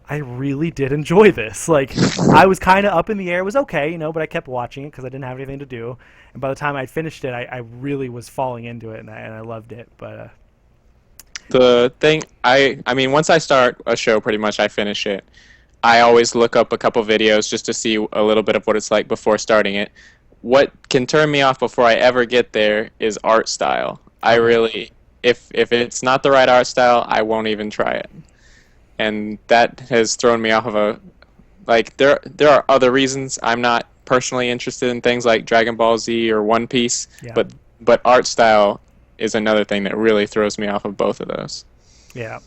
I really did enjoy this. Like I was kind of up in the air. It was okay, but I kept watching it because I didn't have anything to do. And by the time I finished it, I really was falling into it, and I loved it. But the thing, I mean, once I start a show, pretty much I finish it. I always look up a couple videos just to see a little bit of what it's like before starting it. What can turn me off before I ever get there is art style. I really, if it's not the right art style, I won't even try it. And that has thrown me off of there are other reasons I'm not personally interested in things like Dragon Ball Z or One Piece, yeah. but art style is another thing that really throws me off of both of those. Yeah.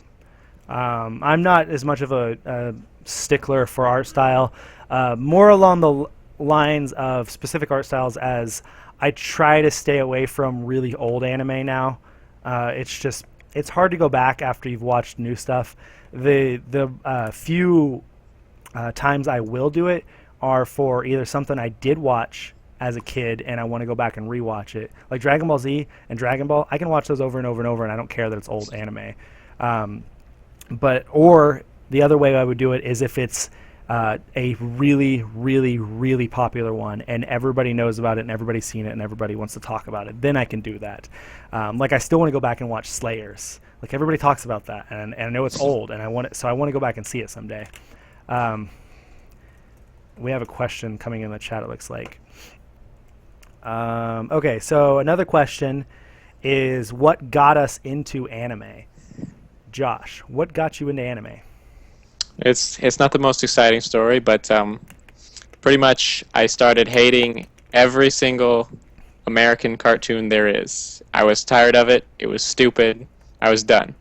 I'm not as much of a stickler for art style, more along the lines of specific art styles as I try to stay away from really old anime now. It's hard to go back after you've watched new stuff. The few times I will do it are for either something I did watch as a kid and I want to go back and rewatch it. Like Dragon Ball Z and Dragon Ball, I can watch those over and over and over and I don't care that it's old anime. Or the other way I would do it is if it's a really, really, really popular one and everybody knows about it and everybody's seen it and everybody wants to talk about it, then I can do that. Like I still want to go back and watch Slayers. Like everybody talks about that and I know it's old and I want to go back and see it someday. We have a question coming in the chat, it looks like. Okay, so another question is what got us into anime? Josh, what got you into anime? It's not the most exciting story, but pretty much I started hating every single American cartoon there is. I was tired of it. It was stupid. I was done.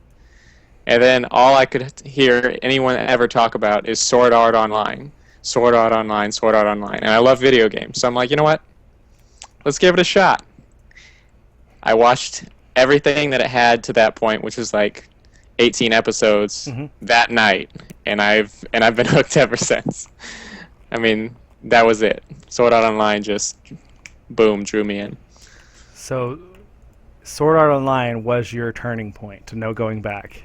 And then all I could hear anyone ever talk about is Sword Art Online. Sword Art Online, Sword Art Online. And I love video games. So I'm like, you know what? Let's give it a shot. I watched everything that it had to that point, which is like 18 episodes that night, and I've been hooked ever since. I mean, that was it. Sword Art Online just boom drew me in. So Sword Art Online was your turning point to no going back.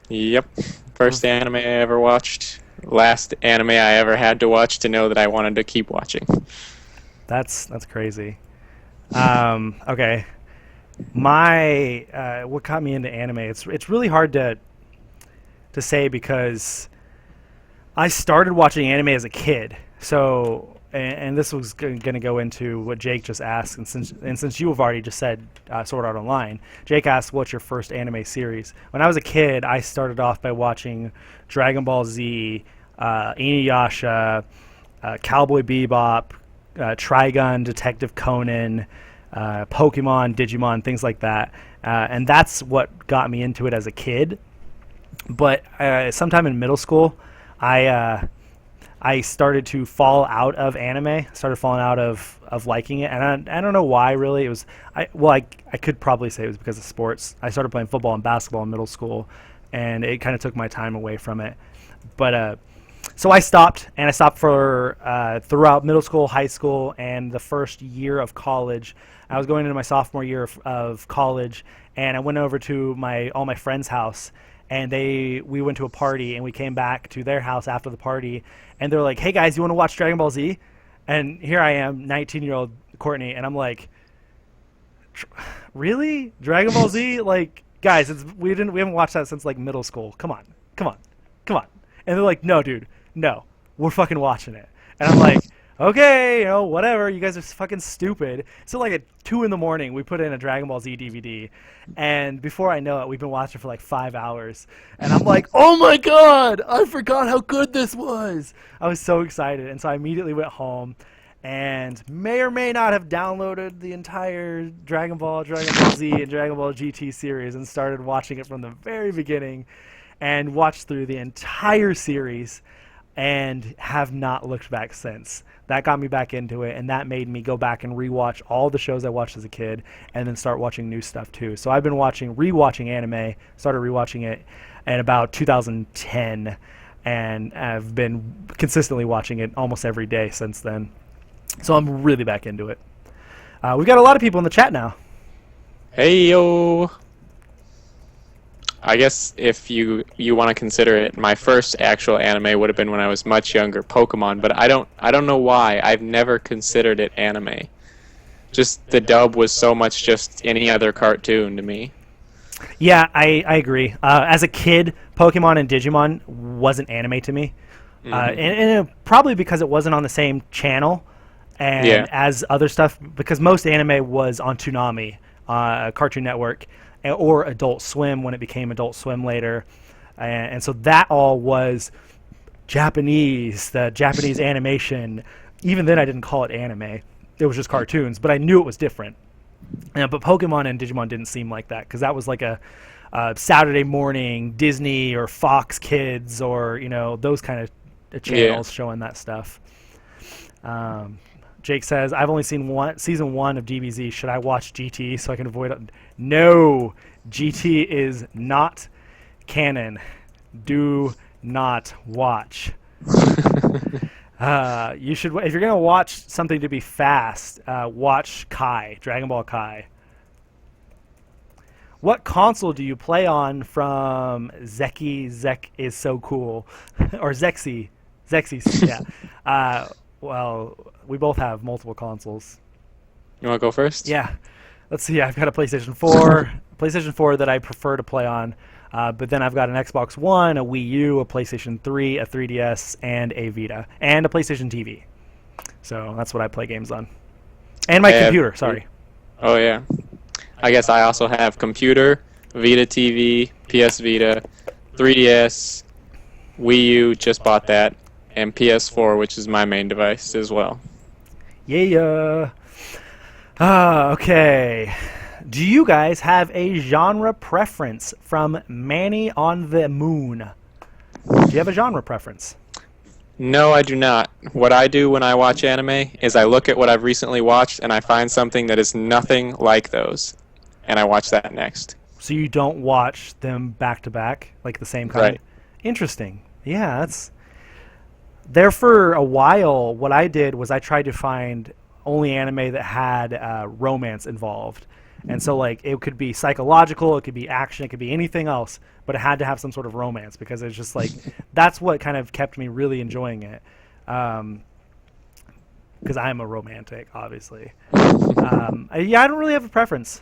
Yep. First anime I ever watched. Last anime I ever had to watch to know that I wanted to keep watching. That's crazy. Okay. What got me into anime? It's really hard to say because I started watching anime as a kid. So and this was going to go into what Jake just asked, and since you have already just said Sword Art Online, Jake asked, "What's your first anime series?" When I was a kid, I started off by watching Dragon Ball Z, Inuyasha, Cowboy Bebop, Trigun, Detective Conan, Pokemon, Digimon, things like that, and that's what got me into it as a kid. But sometime in middle school, I started to fall out of anime. Started falling out of liking it, and I don't know why really. It was I could probably say it was because of sports. I started playing football and basketball in middle school, and it kind of took my time away from it. But so I stopped, and I stopped for throughout middle school, high school, and the first year of college. I was going into my sophomore year of college, and I went over to all my friends' house, and we went to a party, and we came back to their house after the party, and they're like, "Hey guys, you want to watch Dragon Ball Z?" And here I am, 19-year-old Courtney, and I'm like, "Really? Dragon Ball Z? Like, guys, we haven't watched that since like middle school. Come on. And they're like, "No, dude, no, we're fucking watching it." And I'm like, "Okay, whatever. You guys are fucking stupid." So like at 2 a.m, we put in a Dragon Ball Z DVD, and before I know it, we've been watching for like 5 hours. And I'm like, "Oh my god, I forgot how good this was." I was so excited, and so I immediately went home, and may or may not have downloaded the entire Dragon Ball Z, and Dragon Ball GT series, and started watching it from the very beginning, and watched through the entire series, and have not looked back since. That got me back into it, and that made me go back and rewatch all the shows I watched as a kid, and then start watching new stuff too. So I've been rewatching anime, started rewatching it in about 2010, and I've been consistently watching it almost every day since then. So I'm really back into it. We've got a lot of people in the chat now. Hey yo. I guess if you want to consider it, my first actual anime would have been when I was much younger, Pokemon. But I don't know why I've never considered it anime. Just the dub was so much just any other cartoon to me. Yeah, I agree. As a kid, Pokemon and Digimon wasn't anime to me, and probably because it wasn't on the same channel as other stuff. Because most anime was on Toonami, Cartoon Network, or Adult Swim when it became Adult Swim later, and so that all was Japanese, the Japanese animation. Even then I didn't call it anime, it was just cartoons, but I knew it was different. But Pokemon and Digimon didn't seem like that, because that was like a Saturday morning Disney or Fox Kids or those kind of channels showing that stuff. Jake says, I've only seen season 1 of DBZ. Should I watch GT so I can avoid it? No, GT is not canon. Do not watch. You should, if you're gonna watch something to be fast, watch Kai, Dragon Ball Kai. What console do you play on from Zeki? Zek is so cool, or Zexy, yeah. Well, we both have multiple consoles. You want to go first? Yeah. Let's see. I've got a PlayStation 4, PlayStation 4 that I prefer to play on, but then I've got an Xbox One, a Wii U, a PlayStation 3, a 3DS, and a Vita, and a PlayStation TV. So that's what I play games on. And my computer, sorry. Oh, yeah. I guess I also have computer, Vita TV, PS Vita, 3DS, Wii U, just bought that, and PS4, which is my main device as well. Yeah. Okay. Do you guys have a genre preference from Manny on the Moon? Do you have a genre preference? No, I do not. What I do when I watch anime is I look at what I've recently watched and I find something that is nothing like those, and I watch that next. So you don't watch them back to back, like the same kind? Right. Interesting. Yeah, that's... There for a while, what I did was I tried to find only anime that had romance involved. And so, like, it could be psychological, it could be action, it could be anything else, but it had to have some sort of romance because it's just like, that's what kind of kept me really enjoying it. Because I'm a romantic, obviously. Yeah, I don't really have a preference.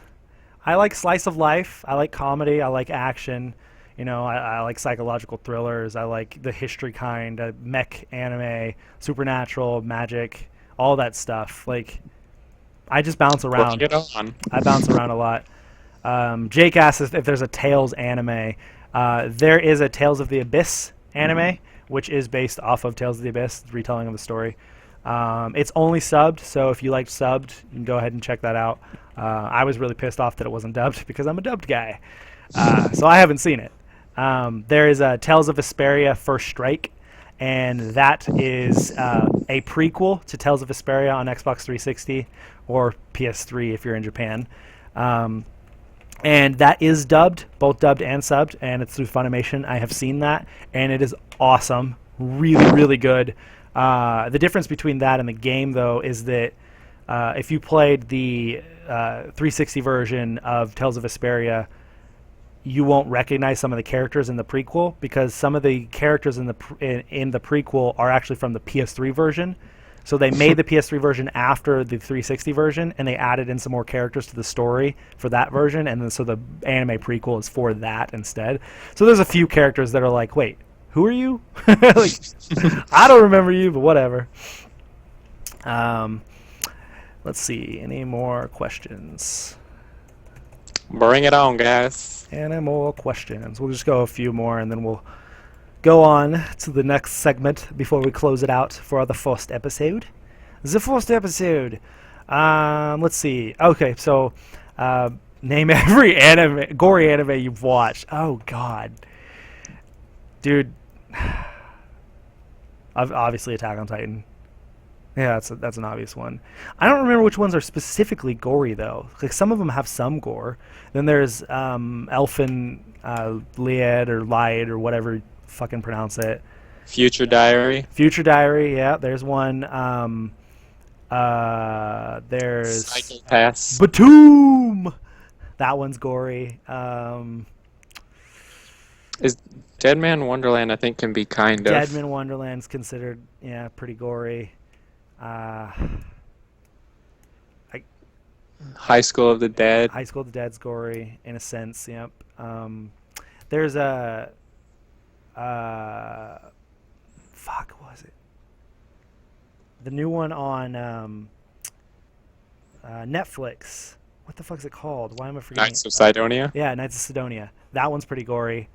I like slice of life, I like comedy, I like action. I like psychological thrillers. I like the history kind, mech anime, supernatural, magic, all that stuff. Like, I just bounce around. Get on. I bounce around a lot. Jake asks if there's a Tales anime. There is a Tales of the Abyss anime, which is based off of Tales of the Abyss, the retelling of the story. It's only subbed, so if you liked subbed, you can go ahead and check that out. I was really pissed off that it wasn't dubbed because I'm a dubbed guy. So I haven't seen it. There is a Tales of Vesperia First Strike, and that is a prequel to Tales of Vesperia on Xbox 360 or PS3 if you're in Japan. And that is dubbed, both dubbed and subbed, and it's through Funimation. I have seen that, and it is awesome. Really, really good. The difference between that and the game, though, is that if you played the 360 version of Tales of Vesperia, you won't recognize some of the characters in the prequel because some of the characters in the prequel are actually from the PS3 version. So they made the PS3 version after the 360 version, and they added in some more characters to the story for that version, and then so the anime prequel is for that instead. So there's a few characters that are like, wait, who are you? Like, I don't remember you, but whatever. Let's see, any more questions? Bring it on, guys. Any more questions? We'll just go a few more, and then we'll go on to the next segment before we close it out for the first episode. The first episode. Let's see. Okay, so name every gory anime you've watched. Oh, God. Dude. Obviously Attack on Titan. Yeah, that's an obvious one. I don't remember which ones are specifically gory, though. Like, some of them have some gore. Then there's Elfen Lied or Lied or whatever you fucking pronounce it. Future Diary. Future Diary, yeah. There's one. There's Psychopaths. Batum! That one's gory. Is Dead Man Wonderland, I think, can be kind of. Dead Man Wonderland's considered, yeah, pretty gory. High School of the Dead. High School of the Dead's gory, in a sense, yep. There's a... fuck, what was it? The new one on Netflix. What the fuck is it called? Why am I forgetting Knights of Sidonia? Yeah, Knights of Sidonia. That one's pretty gory.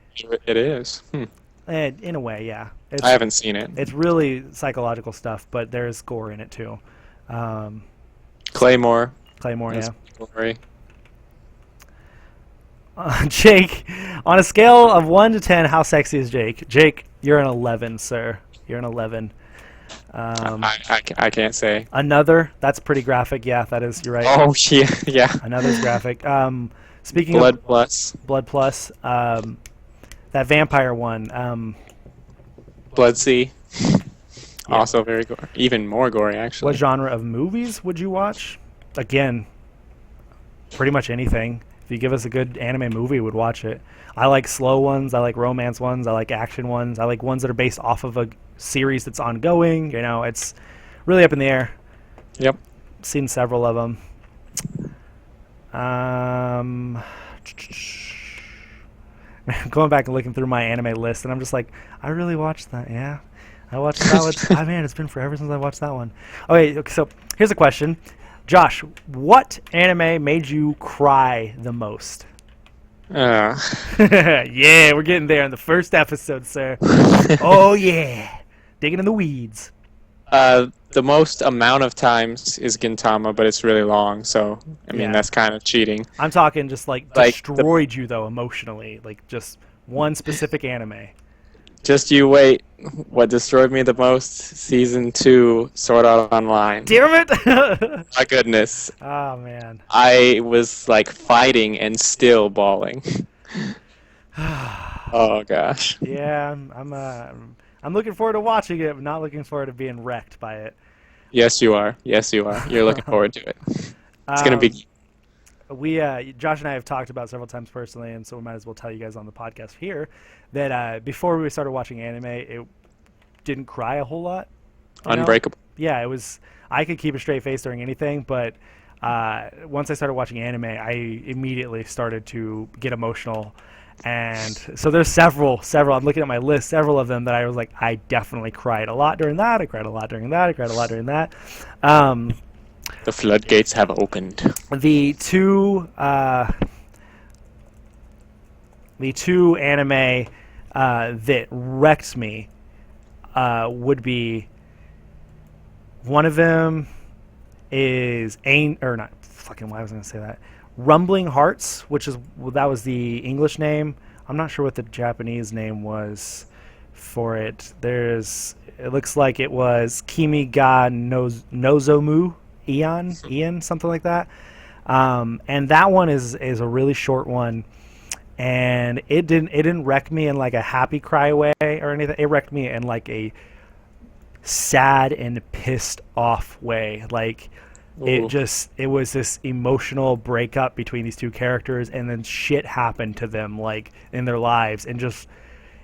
It is. In a way, yeah. I haven't seen it. It's really psychological stuff, but there's gore in it too. Claymore. Claymore, yeah. Gory. Jake, on a scale of 1 to 10, how sexy is Jake? Jake, you're an 11, sir. You're an 11. I can't say. Another, that's pretty graphic. Yeah, that is. You're right. Oh, yeah, yeah. Another's graphic. Speaking Blood of Plus. Blood Plus, that vampire one. Blood Sea. Yeah. Also very gory. Even more gory, actually. What genre of movies would you watch? Again, pretty much anything. If you give us a good anime movie, we'd watch it. I like slow ones. I like romance ones. I like action ones. I like ones that are based off of a series that's ongoing. You know, it's really up in the air. Yep. Seen several of them. Going back and looking through my anime list, and I'm just like, I really watched that. Yeah, I watched that one. Oh, man, it's been forever since I watched that one. Okay, so here's a question. Josh, what anime made you cry the most? Yeah, we're getting there in the first episode, sir. Oh, yeah. Digging in the weeds. The most amount of times is Gintama, but it's really long, so, I mean, Yeah. that's kind of cheating. I'm talking just like Like destroyed you, though, emotionally. Like just one specific anime. Just you wait. What destroyed me the most? Season 2, Sword Art Online. Damn it! My goodness. Oh, man. I was, like, fighting and still bawling. Oh, gosh. Yeah, I'm looking forward to watching it, but not looking forward to being wrecked by it. Yes, you are. Yes, you are. You're looking forward to it. It's going to be... Josh and I have talked about several times personally, and so we might as well tell you guys on the podcast here that before we started watching anime, it didn't cry a whole lot. You know? Unbreakable. Yeah, it was. I could keep a straight face during anything, but once I started watching anime, I immediately started to get emotional. And so there's several. I'm looking at my list, several of them that I was like, I definitely cried a lot during that. I cried a lot during that. I cried a lot during that. The floodgates have opened. The two anime that wrecked me would be, one of them is why was I gonna say that? Rumbling Hearts, that was the English name. I'm not sure what the Japanese name was for it. It looks like it was Kimi ga Nozomu Ian, something like that. And that one is a really short one, and it didn't wreck me in like a happy cry way or anything. It wrecked me in like a sad and pissed off way. Like it was this emotional breakup between these two characters, and then shit happened to them like in their lives, and just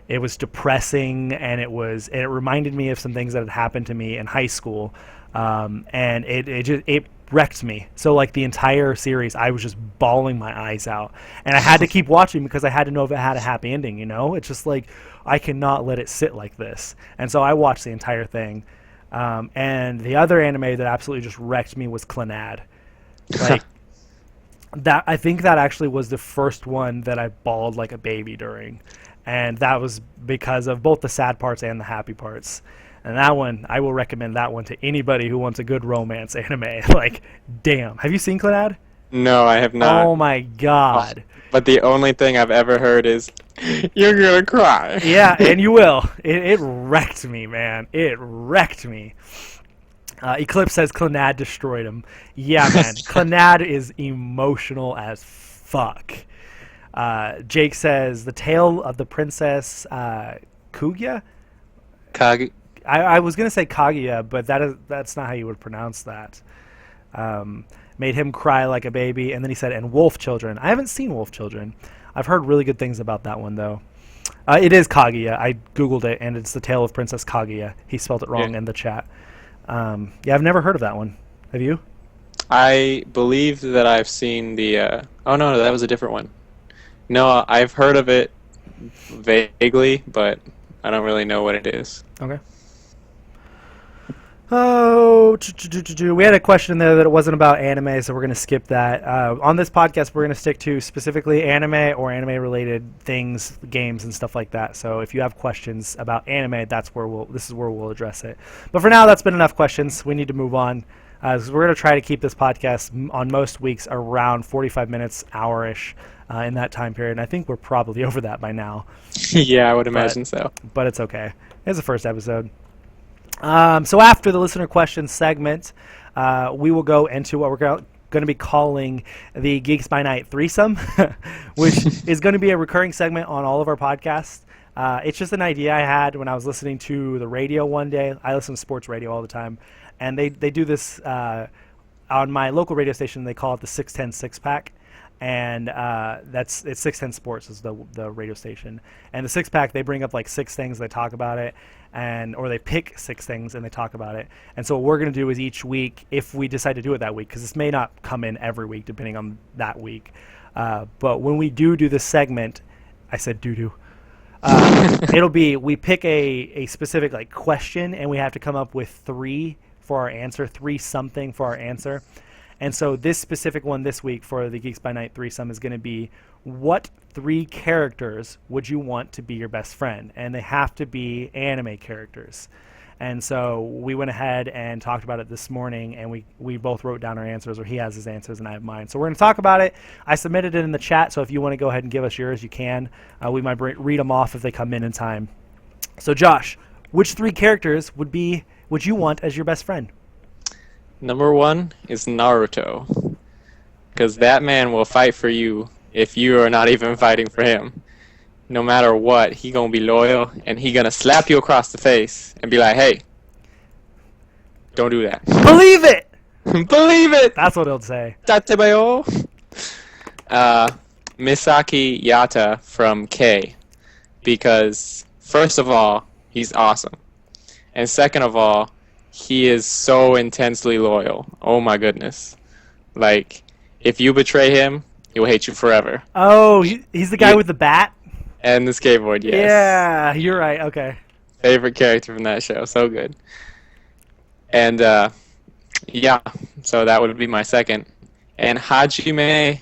it was depressing, and it reminded me of some things that had happened to me in high school. And it wrecked me. So like the entire series, I was just bawling my eyes out, and I had to keep watching because I had to know if it had a happy ending. You know, it's just like I cannot let it sit like this. And so I watched the entire thing. And the other anime that absolutely just wrecked me was Clannad. Like that, I think that actually was the first one that I bawled like a baby during, and that was because of both the sad parts and the happy parts. And that one, I will recommend that one to anybody who wants a good romance anime. Like, damn. Have you seen Clannad? No, I have not. Oh my god. But the only thing I've ever heard is, you're gonna cry. Yeah, and you will. It wrecked me, man. It wrecked me. Eclipse says Clannad destroyed him. Yeah, man. Clannad is emotional as fuck. Jake says, The Tale of the Princess Kugia? I was going to say Kaguya, but that's not how you would pronounce that. Made him cry like a baby. And then he said, and Wolf Children. I haven't seen Wolf Children. I've heard really good things about that one, though. It is Kaguya. I Googled it, and it's The Tale of Princess Kaguya. He spelled it wrong in the chat. Yeah, I've never heard of that one. Have you? I believe that I've seen the... Oh, no, that was a different one. No, I've heard of it vaguely, but I don't really know what it is. Okay. Oh, we had a question there that it wasn't about anime, so we're going to skip that. On this podcast, we're going to stick to specifically anime or anime-related things, games, and stuff like that. So if you have questions about anime, this is where we'll address it. But for now, that's been enough questions. We need to move on. So we're going to try to keep this podcast on most weeks around 45 minutes, hour-ish in that time period. And I think we're probably over that by now. Yeah, I would imagine so. But it's okay. It's the first episode. So after the listener questions segment, we will go into what we're going to be calling the Geeks by Night threesome, which is going to be a recurring segment on all of our podcasts. It's just an idea I had when I was listening to the radio one day. I listen to sports radio all the time, and they do this on my local radio station. They call it the 610 Six-Pack, and it's 610 Sports is the radio station. And the Six-Pack, they bring up like 6 things, they talk about it, or they pick 6 things and they talk about it. And so what we're going to do is each week, if we decide to do it that week, because this may not come in every week depending on that week, but when we do this segment, I said doo-doo. It'll be, we pick a specific like question, and we have to come up with 3 for our answer, 3 something for our answer. And so this specific one this week for the Geeks by Night threesome is going to be, what 3 characters would you want to be your best friend? And they have to be anime characters. And so we went ahead and talked about it this morning, and we both wrote down our answers, or he has his answers and I have mine. So we're going to talk about it. I submitted it in the chat, so if you want to go ahead and give us yours, you can. We might read them off if they come in time. So Josh, which 3 characters would you want as your best friend? Number 1 is Naruto, because that man will fight for you if you are not even fighting for him. No matter what, he gonna be loyal, and he gonna slap you across the face and be like, "Hey, don't do that." Believe it! Believe it! That's what he'll say. Tatebayo. Misaki Yata from K, because first of all, he's awesome, and second of all, he is so intensely loyal. Oh my goodness! Like, if you betray him, he will hate you forever. Oh, he's the guy with the bat? And the skateboard, yes. Yeah, you're right. Okay. Favorite character from that show. So good. And, yeah, so that would be my second. And Hajime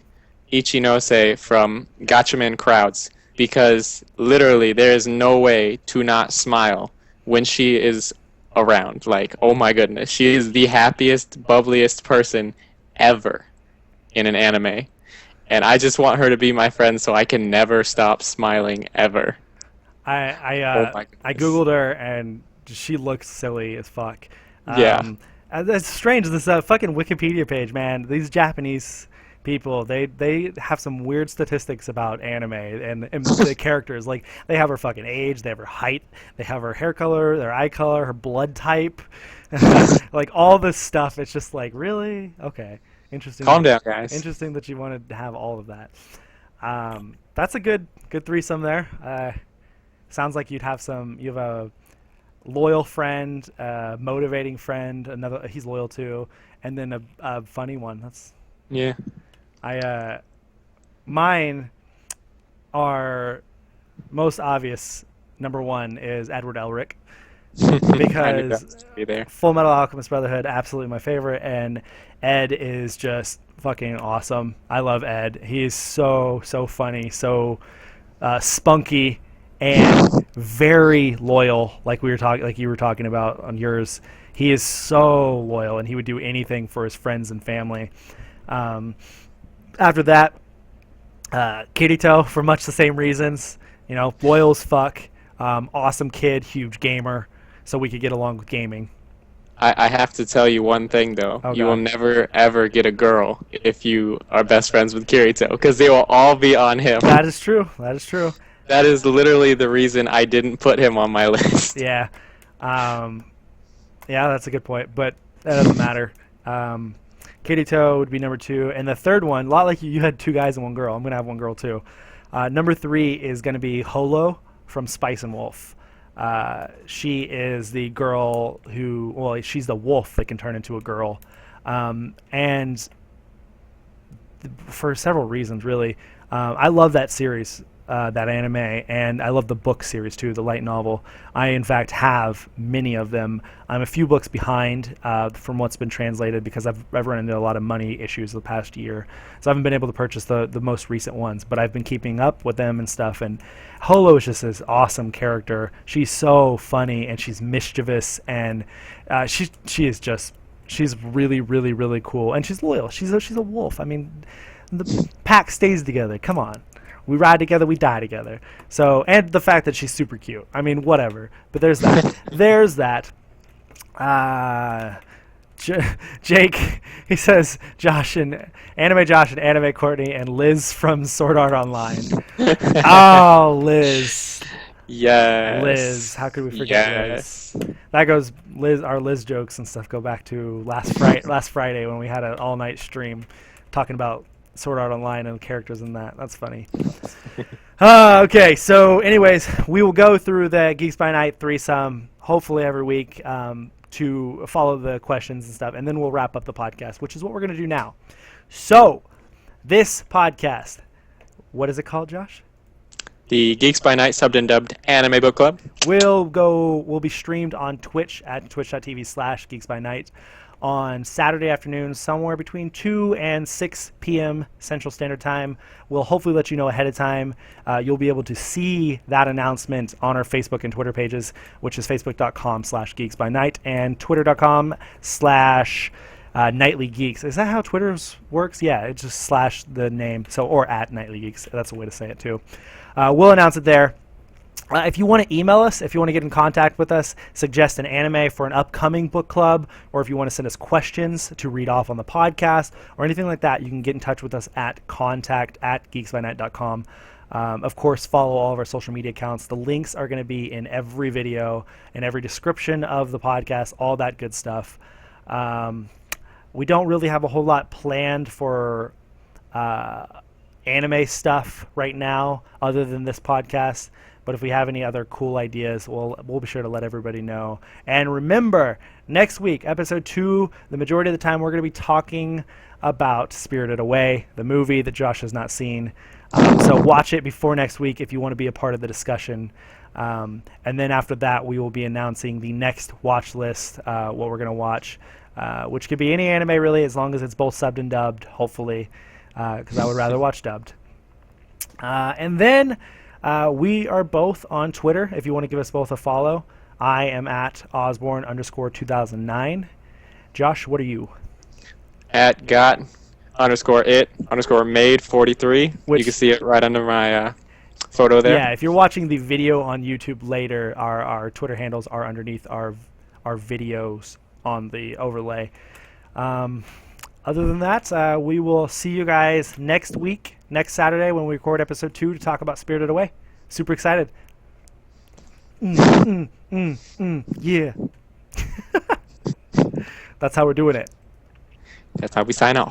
Ichinose from Gatchaman Crowds, because literally there is no way to not smile when she is around. Like, oh my goodness. She is the happiest, bubbliest person ever in an anime. And I just want her to be my friend so I can never stop smiling ever. I Googled her, and she looks silly as fuck. Yeah. That's strange, this fucking Wikipedia page, man. These Japanese people, they have some weird statistics about anime and the characters. Like, they have her fucking age, they have her height, they have her hair color, their eye color, her blood type. Like, all this stuff. It's just like, really? Okay. Interesting. Calm down, guys. Interesting that you wanted to have all of that. That's a good threesome there. Sounds like you have a loyal friend, motivating friend, another he's loyal to, and then a funny one. Yeah. Mine are most obvious. Number 1 is Edward Elric. Because Full Metal Alchemist Brotherhood, absolutely my favorite, and Ed is just fucking awesome. I love Ed. He is so funny, so spunky, and very loyal. Like you were talking about on yours. He is so loyal, and he would do anything for his friends and family. After that, Kirito, for much the same reasons. You know, loyal as fuck, awesome kid, huge gamer. So we could get along with gaming. I have to tell you one thing, though. Oh, you will never, ever get a girl if you are best friends with Kirito, because they will all be on him. That is true. That is true. That is literally the reason I didn't put him on my list. Yeah. Yeah, that's a good point, but that doesn't matter. Kirito would be number 2. And the third one, a lot like you had 2 guys and 1 girl. I'm going to have 1 girl, too. Number 3 is going to be Holo from Spice and Wolf. She is the girl she's the wolf that can turn into a girl. And for several reasons, really. I love that series, that anime, and I love the book series, too, the light novel. I, in fact, have many of them. I'm a few books behind from what's been translated because I've run into a lot of money issues the past year. So I haven't been able to purchase the most recent ones, but I've been keeping up with them and stuff. And Holo is just this awesome character. She's so funny, and she's mischievous, and she is just She's really, really, really cool, and she's loyal. She's a wolf. I mean, the pack stays together. Come on. We ride together, we die together. So, and the fact that she's super cute. I mean, whatever. But there's that. There's that. Jake, he says Josh and Anime Courtney and Liz from Sword Art Online. Oh, Liz. Yes. Liz, how could we forget Liz? That goes our Liz jokes and stuff go back to last Friday when we had an all-night stream talking about Sword Art Online and characters in that. That's funny. Okay, so anyways, we will go through the Geeks by Night threesome hopefully every week to follow the questions and stuff, and then we'll wrap up the podcast, which is what we're going to do now. So, this podcast, what is it called, Josh? The Geeks by Night subbed and dubbed anime book club. Will be streamed on Twitch at twitch.tv/geeksbynight on Saturday afternoons, somewhere between 2 and 6 p.m. Central Standard Time. We'll hopefully let you know ahead of time. You'll be able to see that announcement on our Facebook and Twitter pages, which is facebook.com/geeksbynight and twitter.com/nightlygeeks. Is that how Twitter works? Yeah, it's just slash the name, or at nightlygeeks. That's a way to say it too. We'll announce it there. If you want to email us, if you want to get in contact with us, suggest an anime for an upcoming book club, or if you want to send us questions to read off on the podcast, or anything like that, you can get in touch with us at contact@geeksbynight.com. Of course, follow all of our social media accounts. The links are going to be in every video, in every description of the podcast, all that good stuff. We don't really have a whole lot planned for anime stuff right now other than this podcast. But if we have any other cool ideas, we'll be sure to let everybody know. And remember, next week, episode 2, the majority of the time we're going to be talking about Spirited Away, the movie that Josh has not seen. So watch it before next week if you want to be a part of the discussion. And then after that, we will be announcing the next watch list, what we're going to watch, which could be any anime really, as long as it's both subbed and dubbed, hopefully, because I would rather watch dubbed. And then we are both on Twitter if you want to give us both a follow. I am at Osborne_2009. Josh, what are you? At got_it_made43. You can see it right under my photo there. Yeah, if you're watching the video on YouTube later, our Twitter handles are underneath our videos on the overlay. Other than that, we will see you guys next week, next Saturday when we record episode 2 to talk about Spirited Away. Super excited. Yeah. That's how we're doing it. That's how we sign off.